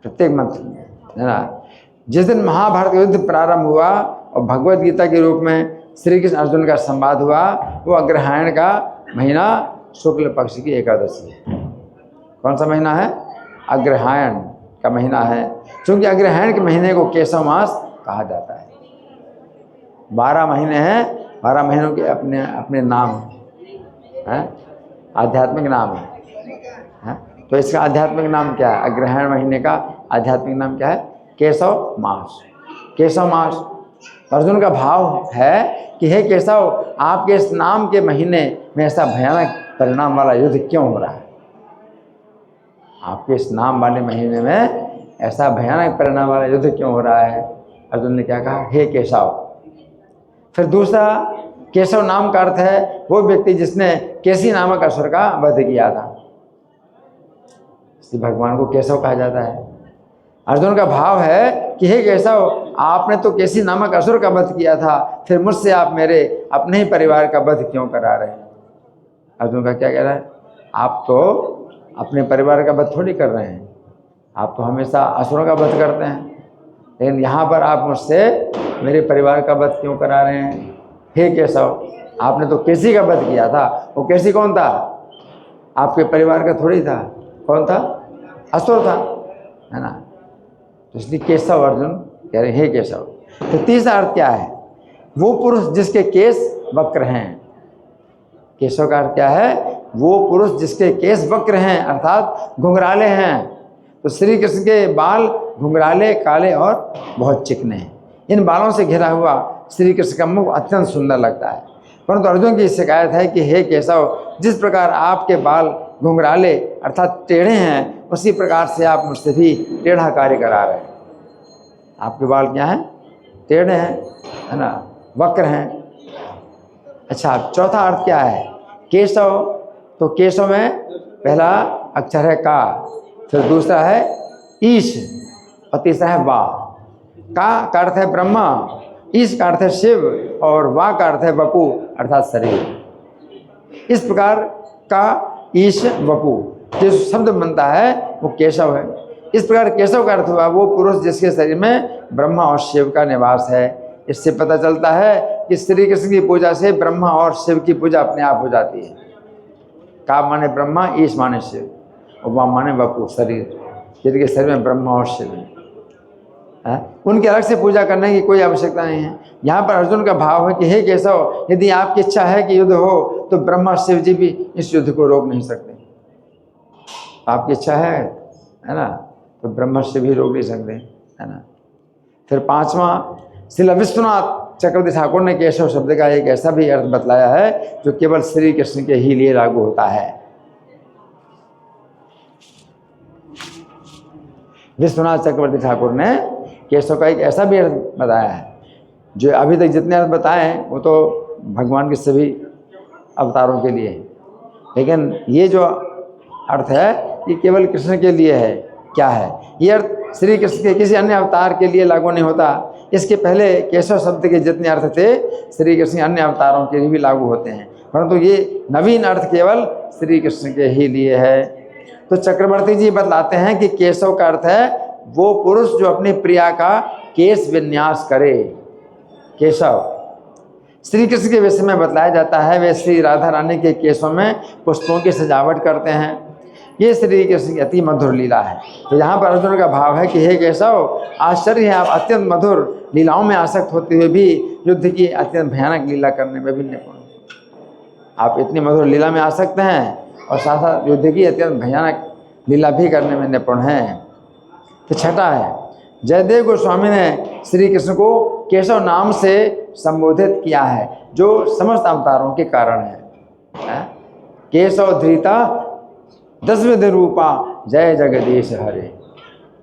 प्रत्येक मंत्र, है ना। जिस दिन महाभारत युद्ध प्रारंभ हुआ और भगवत गीता के रूप में श्री कृष्ण अर्जुन का संवाद हुआ, वो अग्रहायण का महीना शुक्ल पक्ष की एकादशी है। कौन सा महीना है? अग्रहायण का महीना है। क्योंकि अग्रहायण के महीने को केशव मास कहा जाता है। 12 महीने हैं, 12 महीनों के अपने अपने नाम हैं, आध्यात्मिक नाम है। तो इसका आध्यात्मिक नाम क्या है? अग्रहायण महीने का आध्यात्मिक नाम क्या है? केशव मास। केशव मास। अर्जुन का भाव है कि हे केशव, आपके इस नाम के महीने में ऐसा भयानक परिणाम वाला युद्ध क्यों हो रहा है? आपके इस नाम वाले महीने में ऐसा भयानक परिणाम वाला युद्ध क्यों हो रहा है? अर्जुन ने क्या कहा? हे केशव। फिर दूसरा, केशव नाम का अर्थ है वो व्यक्ति जिसने केसी नामक असुर का वध किया था। इसलिए भगवान को केशव कहा जाता है। अर्जुन का भाव है कि हे केशव, आपने तो केसी नामक असुर का वध किया था, फिर मुझसे आप मेरे अपने ही परिवार का वध क्यों करा रहे हैं? अर्जुन का क्या कह रहा है? आप तो अपने परिवार का वध थोड़ी कर रहे हैं, आप तो हमेशा असुरों का वध करते हैं, लेकिन यहाँ पर आप मुझसे मेरे परिवार का वध क्यों करा रहे हैं? हे केशव, आपने तो केसी का वध किया था। वो केसी कौन था? आपके परिवार का थोड़ी था। कौन था? असुर था, है ना। तो इसलिए केशव अर्जुन कह रहे हे केशव। तो तीसरा अर्थ क्या है? वो पुरुष जिसके केस वक्र हैं। केशव का अर्थ क्या है? वो पुरुष जिसके केस वक्र हैं, अर्थात घुंघराले हैं। तो श्री कृष्ण के बाल घुंघराले, काले और बहुत चिकने हैं। इन बालों से घिरा हुआ श्री कृष्ण का मुख अत्यंत सुंदर लगता है। परंतु अर्जुन की शिकायत है कि हे केशव, जिस प्रकार आपके बाल घुंघराले अर्थात टेढ़े हैं, उसी प्रकार से आप मुझसे भी टेढ़ा कार्य करा रहे हैं। आपके बाल क्या हैं? टेढ़े हैं, है ना, वक्र हैं। अच्छा, चौथा अर्थ क्या है? केशव। तो केशव में पहला अक्षर है का, फिर दूसरा है ईश और तीसरा है वा। का अर्थ है ब्रह्मा, ईश का अर्थ है शिव और वा का अर्थ है वपु अर्थात शरीर। इस प्रकार का ईश वपु जो शब्द बनता है वो केशव है। इस प्रकार केशव का अर्थ हुआ वो पुरुष जिसके शरीर में ब्रह्मा और शिव का निवास है। इससे पता चलता है कि श्री कृष्ण की पूजा से ब्रह्मा और शिव की पूजा अपने आप हो जाती है। का माने ब्रह्मा, ईश माने शिव और वा माने वपु शरीर, जिनके शरीर में ब्रह्मा और शिव उनकी अलग से पूजा करने की कोई आवश्यकता नहीं है। यहाँ पर अर्जुन का भाव है कि हे केशव, यदि आपकी इच्छा है कि युद्ध हो तो ब्रह्मा शिव जी भी इस युद्ध को रोक नहीं सकते। आपकी इच्छा है ना, तो ब्रह्मा शिव भी रोक नहीं सकते, है ना। फिर पांचवा, श्री विश्वनाथ चक्रवर्ती ठाकुर ने केशव शब्द का एक ऐसा भी अर्थ बतलाया है जो केवल श्री कृष्ण के ही लिए लागू होता है। विश्वनाथ चक्रवर्ती ठाकुर ने केशव का एक ऐसा भी अर्थ बताया है, जो अभी तक जितने अर्थ बताए हैं वो तो भगवान के सभी अवतारों के लिए है, लेकिन ये जो अर्थ है ये केवल कृष्ण के लिए है। क्या है ये अर्थ? श्री कृष्ण के किसी अन्य अवतार के लिए लागू नहीं होता। इसके पहले केशव शब्द के जितने अर्थ थे श्री कृष्ण अन्य अवतारों के लिए भी लागू होते हैं, परंतु ये नवीन अर्थ केवल श्री कृष्ण के ही लिए है। तो चक्रवर्ती जी बतलाते हैं कि केशव का अर्थ है वो पुरुष जो अपनी प्रिया का केश विन्यास करे। केशव श्री कृष्ण के विषय में बतलाया जाता है, वे श्री राधा रानी के केशों में पुष्पों की सजावट करते हैं। ये श्री कृष्ण की अति मधुर लीला है। तो यहाँ पर अर्जुन का भाव है कि हे केशव, आश्चर्य है आप अत्यंत मधुर लीलाओं में आसक्त होते हुए भी युद्ध की अत्यंत भयानक लीला करने में भी निपुण। आप इतनी मधुर लीला में आसक्त हैं और साथ साथ युद्ध की अत्यंत भयानक लीला भी करने में निपुण हैं। तो छठा है, जयदेव गोस्वामी ने श्री कृष्ण को केशव नाम से संबोधित किया है, जो समस्त अवतारों के कारण है। केशव धृता दसविध रूपा जय जगदीश हरे।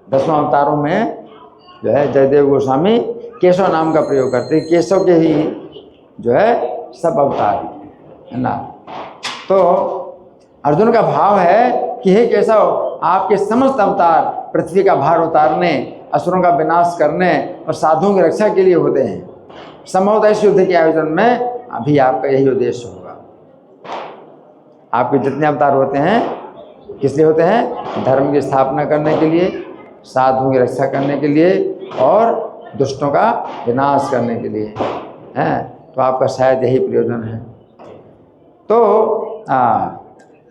10वां अवतारों में जो है जयदेव गोस्वामी केशव नाम का प्रयोग करते हैं। केशव के ही जो है सब अवतार है ना। तो अर्जुन का भाव है कि हे केशव, आपके समस्त अवतार पृथ्वी का भार उतारने, असुरों का विनाश करने और साधुओं की रक्षा के लिए होते हैं। संभवतः इस युद्ध के आयोजन में अभी आपका यही उद्देश्य होगा। आपके जितने अवतार होते हैं किस लिए होते हैं? धर्म की स्थापना करने के लिए, साधुओं की रक्षा करने के लिए और दुष्टों का विनाश करने के लिए हैं। तो आपका शायद यही प्रयोजन है। तो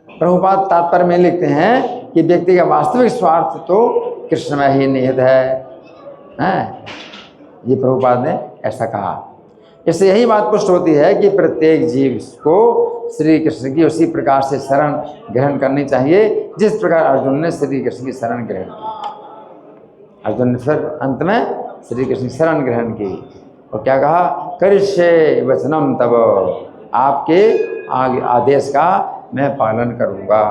प्रभुपाद तात्पर्य में लिखते हैं कि व्यक्ति का वास्तविक स्वार्थ तो कृष्ण में ही निहित है। ये प्रभुपाद ने ऐसा कहा। इससे यही बात पुष्ट होती है कि प्रत्येक जीव को श्री कृष्ण की उसी प्रकार से शरण ग्रहण करनी चाहिए जिस प्रकार अर्जुन ने श्री कृष्ण की शरण ग्रहण की। अर्जुन ने फिर अंत में श्री कृष्ण की शरण ग्रहण की और क्या कहा? करिष्ये वचनम तव, आपके आदेश का मैं पालन करूँगा,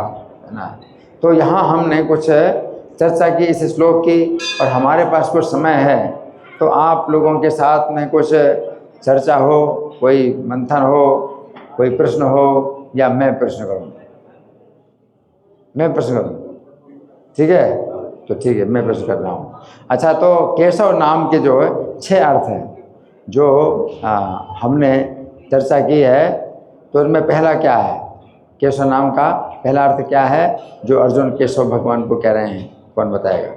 है ना। तो यहाँ हमने कुछ चर्चा की इस श्लोक की, और हमारे पास कुछ समय है तो आप लोगों के साथ में कुछ चर्चा हो, कोई मंथन हो, कोई प्रश्न हो, या मैं प्रश्न करूँ? मैं प्रश्न करूँ, ठीक है? तो ठीक है, मैं प्रश्न कर रहा हूँ। अच्छा, तो केशव नाम के जो 6 अर्थ हैं जो हमने चर्चा की है, तो उनमें पहला क्या है? केशव नाम का पहला अर्थ क्या है जो अर्जुन केशव भगवान को कह रहे हैं? कौन बताएगा?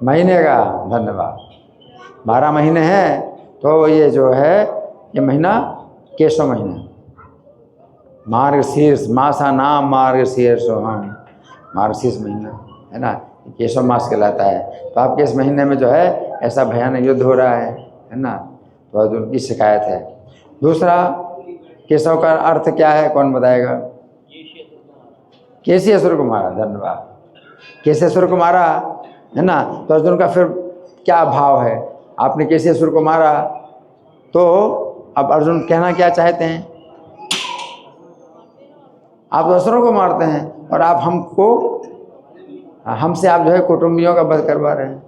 महीने का। धन्यवाद। 12 महीने हैं, तो ये जो है ये महीना केशव महीना। मार्गशीर्ष मासा नाम मार्गशीर्षोहम, मार्गशीर्ष महीना है ना, केशव मास कहलाता है। तो आपके इस महीने में जो है ऐसा भयानक युद्ध हो रहा है ना, तो अर्जुन की शिकायत है। दूसरा, केशव का अर्थ क्या है? कौन बताएगा? केशेश्वर को मारा। धन्यवाद। केशेश्वर को मारा है ना, तो अर्जुन का फिर क्या भाव है? आपने केशेश्वर को मारा, तो अब अर्जुन कहना क्या चाहते हैं? आप तो असुरों को मारते हैं और आप हमसे आप जो है कुटुंबियों का वध करवा रहे हैं,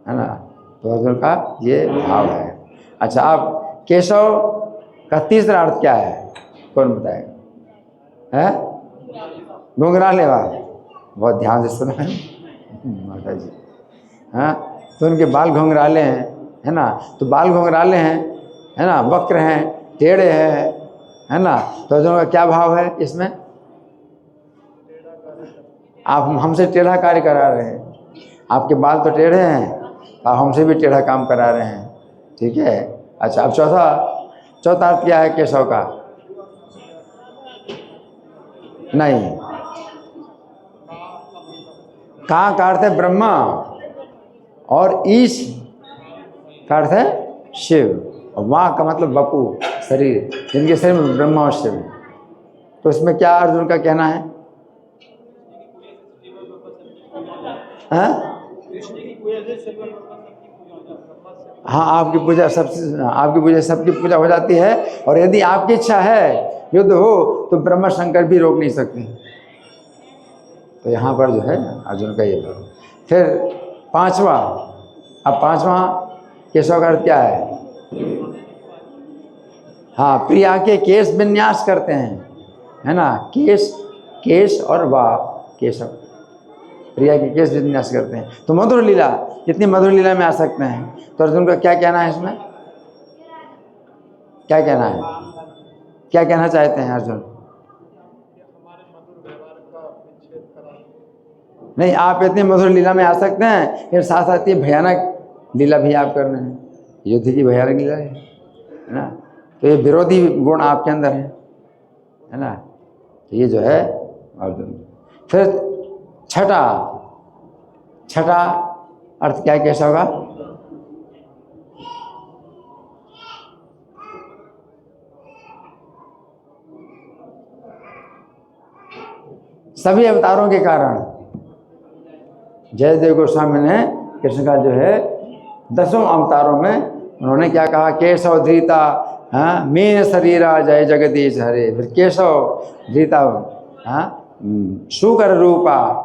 है ना। तो अर्जुन का ये भाव है। अच्छा, आप केशव का तीसरा अर्थ क्या है? कौन बताएगा? है घुंघराले वाले। बहुत ध्यान से सुना है माता जी। हाँ, तो उनके बाल घुंघराले हैं, है ना। तो बाल घुंघराले हैं, है ना, वक्र हैं, टेढ़े हैं, है ना। तो अर्जुन का क्या भाव है इसमें? आप हमसे टेढ़ा कार्य करा रहे हैं, आपके बाल तो टेढ़े हैं, आप हमसे भी टेढ़ा काम करा रहे हैं, ठीक है। अच्छा, अब चौथा अर्थ क्या है केशव का? नहीं, का अर्थ है ब्रह्मा और ईश का अर्थ है शिव और वाह का मतलब बपू शरीर, जिनके शरीर में ब्रह्मा और शिव। तो इसमें क्या अर्जुन का कहना है? हाँ हाँ, आपकी पूजा सबकी पूजा हो जाती है। और यदि आपकी इच्छा है युद्ध हो तो ब्रह्मा शंकर भी रोक नहीं सकते। तो यहाँ पर जो है अर्जुन का ये भाव। फिर पांचवा, अब पांचवा केशव का अर्थ क्या है? हाँ, प्रिया के केश विन्यास करते हैं, है ना। केश और वाह केशव, प्रिया के केश विन्यास करते हैं। तो मधुर लीला, कितनी मधुर लीला में आ सकते हैं। तो अर्जुन का क्या कहना है इसमें? क्या कहना है, क्या कहना चाहते हैं अर्जुन? नहीं, आप इतनी मधुर लीला में आ सकते हैं, फिर साथ साथ ये भयानक लीला भी आप कर रहे हैं, युद्ध की भयानक लीला है ना। तो ये विरोधी गुण आपके अंदर है ना। तो ये जो है अर्जुन। फिर छठा अर्थ क्या कैसा होगा? सभी अवतारों के कारण जयदेव गोस्वामी ने कृष्ण का जो है 10 अवतारों में उन्होंने क्या कहा? केशव धृता, हाँ, मीन शरीरा जय जगदीश हरे। फिर केशव धृता, हाँ, शुकर रूपा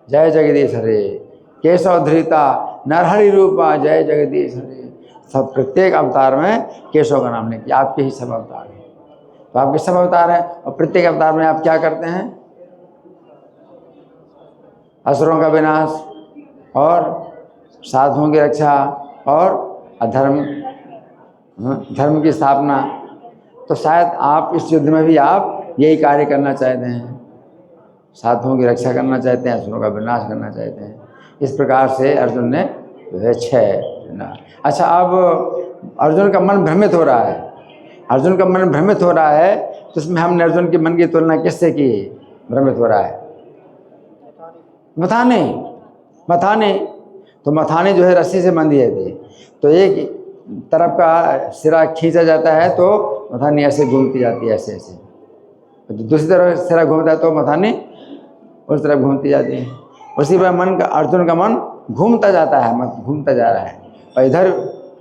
जय जगदीश हरे। केशव धृता नरहरि रूपा जय जगदीश हरे। सब प्रत्येक अवतार में केशव का नाम नहीं किया। आपके ही सब अवतार हैं, तो आपके सब अवतार हैं और प्रत्येक अवतार में आप क्या करते हैं? असुरों का विनाश और साधुओं की रक्षा और धर्म की स्थापना। तो शायद आप इस युद्ध में भी आप यही कार्य करना चाहते हैं, साधुओं की रक्षा करना चाहते हैं, असुरों का विनाश करना चाहते हैं। इस प्रकार से अर्जुन ने जो है 6 ना। अच्छा, अब अर्जुन का मन भ्रमित हो रहा है। अर्जुन का मन भ्रमित हो रहा है, तो इसमें हमने अर्जुन के मन की तुलना किससे की? भ्रमित हो रहा है मथाने। तो मथाने जो है रस्सी से बंधी थी, तो एक तरफ का सिरा खींचा जाता है तो मथानी ऐसे घूमती जाती है, ऐसे ऐसे। तो दूसरी तरफ सिरा घूमता है तो मथानी उस तरफ घूमती जाती है। उसी पर मन का, अर्जुन का मन घूमता जाता है, घूमता जा रहा है, और इधर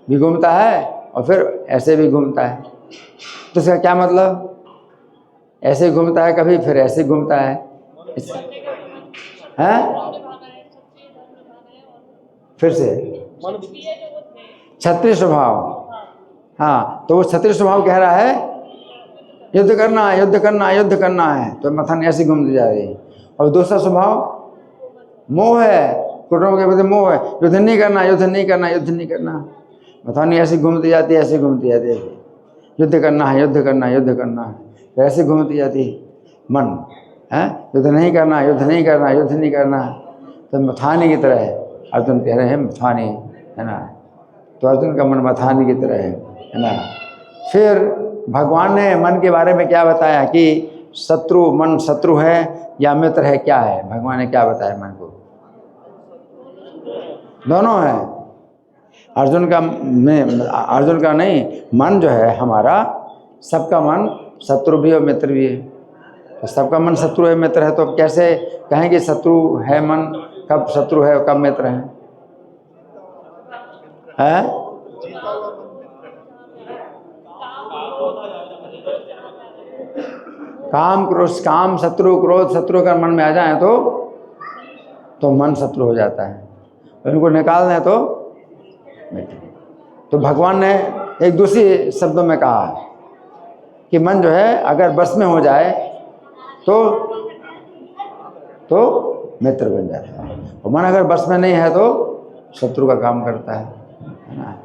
भी घूमता है और फिर ऐसे भी घूमता है। तो इसका क्या मतलब? ऐसे घूमता है कभी, फिर ऐसे घूमता है। फिर से क्षत्रिय स्वभाव। हाँ, तो वो क्षत्रिय स्वभाव कह रहा है युद्ध करना है, युद्ध करना है, युद्ध करना है, तो मथानी ऐसी घूमती जा रही है। और दूसरा स्वभाव मोह है, कुटुंब के प्रति मोह है, युद्ध नहीं करना, युद्ध नहीं करना, युद्ध नहीं करना। मथानी ऐसी घूमती जाती है, ऐसी घूमती जाती है, युद्ध करना है, युद्ध करना है, युद्ध करना है, तो ऐसी घूमती जाती है मन है। युद्ध नहीं करना, युद्ध नहीं करना, युद्ध नहीं करना। तो मथानी की तरह है, अर्जुन कह रहे हैं मथानी, है ना। तो अर्जुन का मन मथानी की तरह है ना। फिर भगवान ने मन के बारे में क्या बताया कि मन शत्रु है या मित्र है, क्या है? भगवान ने क्या बताया मन को? दोनों है। अर्जुन का नहीं, मन जो है हमारा, सबका मन शत्रु भी और मित्र भी है। तो सबका मन शत्रु है, मित्र है, तो कैसे कहेंगे शत्रु है मन? कब शत्रु है, कब मित्र है? काम शत्रु, क्रोध शत्रु का मन में आ जाए तो मन शत्रु हो जाता है, उनको निकाल दें तो मित्र। तो भगवान ने एक दूसरी शब्दों में कहा कि मन जो है अगर बस में हो जाए तो मित्र बन जाता है, और मन अगर बस में नहीं है तो शत्रु का काम करता है ना।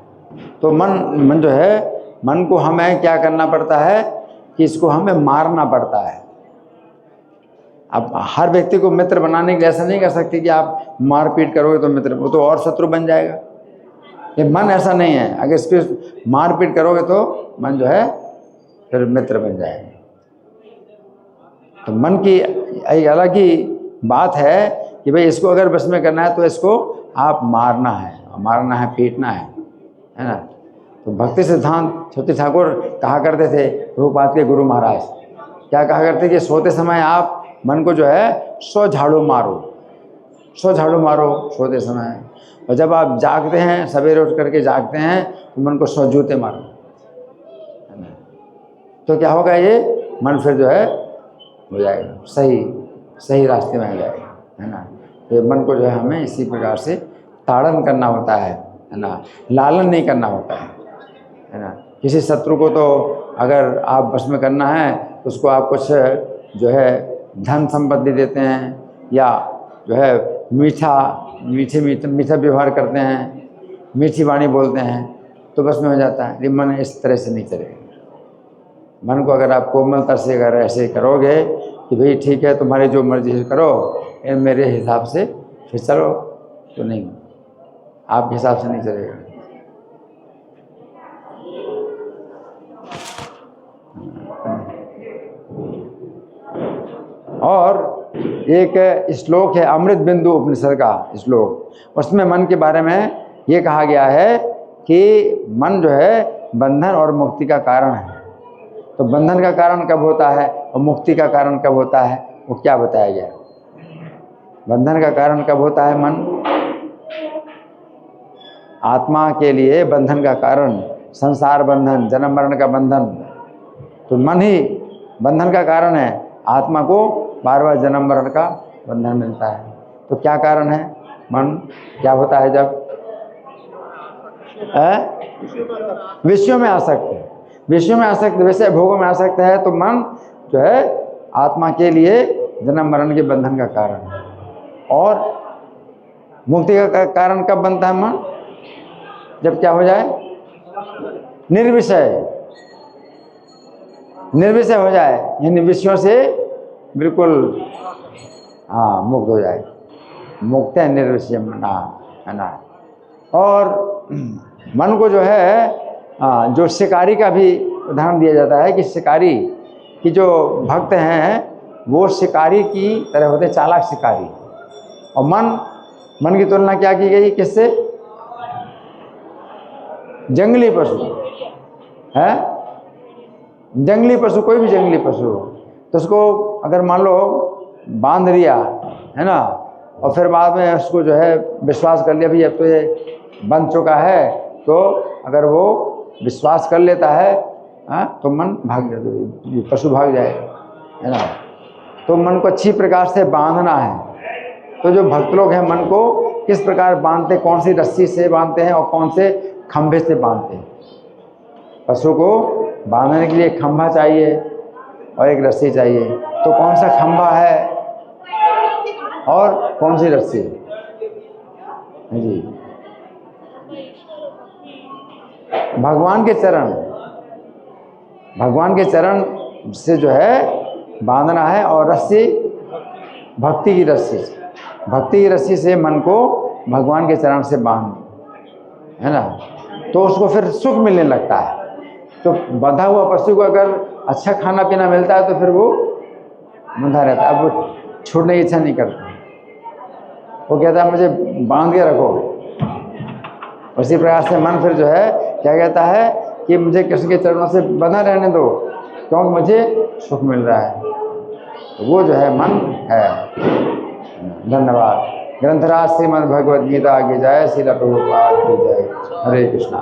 तो मन जो है, मन को हमें क्या करना पड़ता है कि इसको हमें मारना पड़ता है। अब हर व्यक्ति को मित्र बनाने के लिए ऐसा नहीं कर सकते कि आप मारपीट करोगे तो मित्र, वो तो और शत्रु बन जाएगा। ये मन ऐसा नहीं है, अगर इसको मारपीट करोगे तो मन जो है फिर मित्र बन जाएगा। तो मन की एक अलग ही बात है कि भाई इसको अगर बस में करना है तो इसको आप मारना है, पीटना है ना। तो भक्ति सिद्धांत छोटे ठाकुर कहा करते थे, प्रभुपाद के गुरु महाराज क्या कहा करते कि सोते समय आप मन को जो है 100 झाड़ू मारो सोते समय, और जब आप जागते हैं, सवेरे उठ करके जागते हैं, तो मन को 100 जूते मारो, है ना। तो क्या होगा, ये मन फिर जो है हो जाएगा, सही रास्ते में आ जाएगा, है ना। तो मन को जो है हमें इसी प्रकार से ताड़न करना होता है ना, लालन नहीं करना होता है ना। किसी शत्रु को तो अगर आप बस में करना है तो उसको आप कुछ जो है धन संपत्ति देते हैं, या जो है मीठा व्यवहार करते हैं, मीठी वाणी बोलते हैं, तो बस में हो जाता है। ये मन इस तरह से नहीं चलेगा। मन को अगर आप कोमलता से अगर ऐसे करोगे कि भाई ठीक है तुम्हारी जो मर्जी से करो, मेरे हिसाब से फिर चलो, तो नहीं, आपके हिसाब से नहीं चलेगा। और एक श्लोक है अमृत बिंदु उपनिषद का श्लोक, उसमें मन के बारे में ये कहा गया है कि मन जो है बंधन और मुक्ति का कारण है। तो बंधन का कारण कब होता है और मुक्ति का कारण कब होता है, वो क्या बताया गया। बंधन का कारण कब होता है मन, आत्मा के लिए बंधन का कारण संसार बंधन, जन्म मरण का बंधन, तो मन ही बंधन का कारण है। आत्मा को बार बार जन्म मरण का बंधन मिलता है। तो क्या कारण है, मन क्या होता है जब विषयों में आसक्त, विषय भोगों में आसक्त है, तो मन जो है आत्मा के लिए जन्म मरण के बंधन का कारण है। और मुक्ति का कारण कब बनता है मन, जब क्या हो जाए, निर्विषय हो जाए, यानी विषयों से बिल्कुल मुक्त हो जाए। मुक्त है निर्विषय मना, है ना। और मन को जो है जो शिकारी का भी उदाहरण दिया जाता है कि शिकारी की जो भक्त हैं वो शिकारी की तरह होते, चालाक शिकारी। और मन की तुलना क्या की गई, किससे, जंगली पशु है। जंगली पशु, कोई भी जंगली पशु, तो उसको अगर मान लो बांध लिया, है ना, और फिर बाद में उसको जो है विश्वास कर लिया, भाई अब तो ये बंध चुका है, तो अगर वो विश्वास कर लेता है तो मन भाग जाए, पशु भाग जाए, है ना। तो मन को अच्छी प्रकार से बांधना है। तो जो भक्त लोग हैं मन को किस प्रकार बांधते, कौन सी रस्सी से बांधते हैं और कौन से खंभे से बांधते हैं। पशु को बांधने के लिए एक खंभा चाहिए और एक रस्सी चाहिए। तो कौन सा खंभा है और कौन सी रस्सी जी, भगवान के चरण से जो है बांधना है। और रस्सी भक्ति की रस्सी से मन को भगवान के चरण से बांध, है ना, तो उसको फिर सुख मिलने लगता है। तो बंधा हुआ पशु को अगर अच्छा खाना पीना मिलता है तो फिर वो बंधा रहता है, अब वो छोड़ने की इच्छा नहीं करता, वो कहता है मुझे बांध के रखो। उसी प्रकार से मन फिर जो है क्या कहता है कि मुझे कृष्ण के चरणों से बंधा रहने दो, क्योंकि मुझे सुख मिल रहा है। तो वो जो है मन है। धन्यवाद। ग्रंथराज श्रीमद् भगवद गीता की जय, श्रील प्रभुपाद की जय। हरे कृष्णा।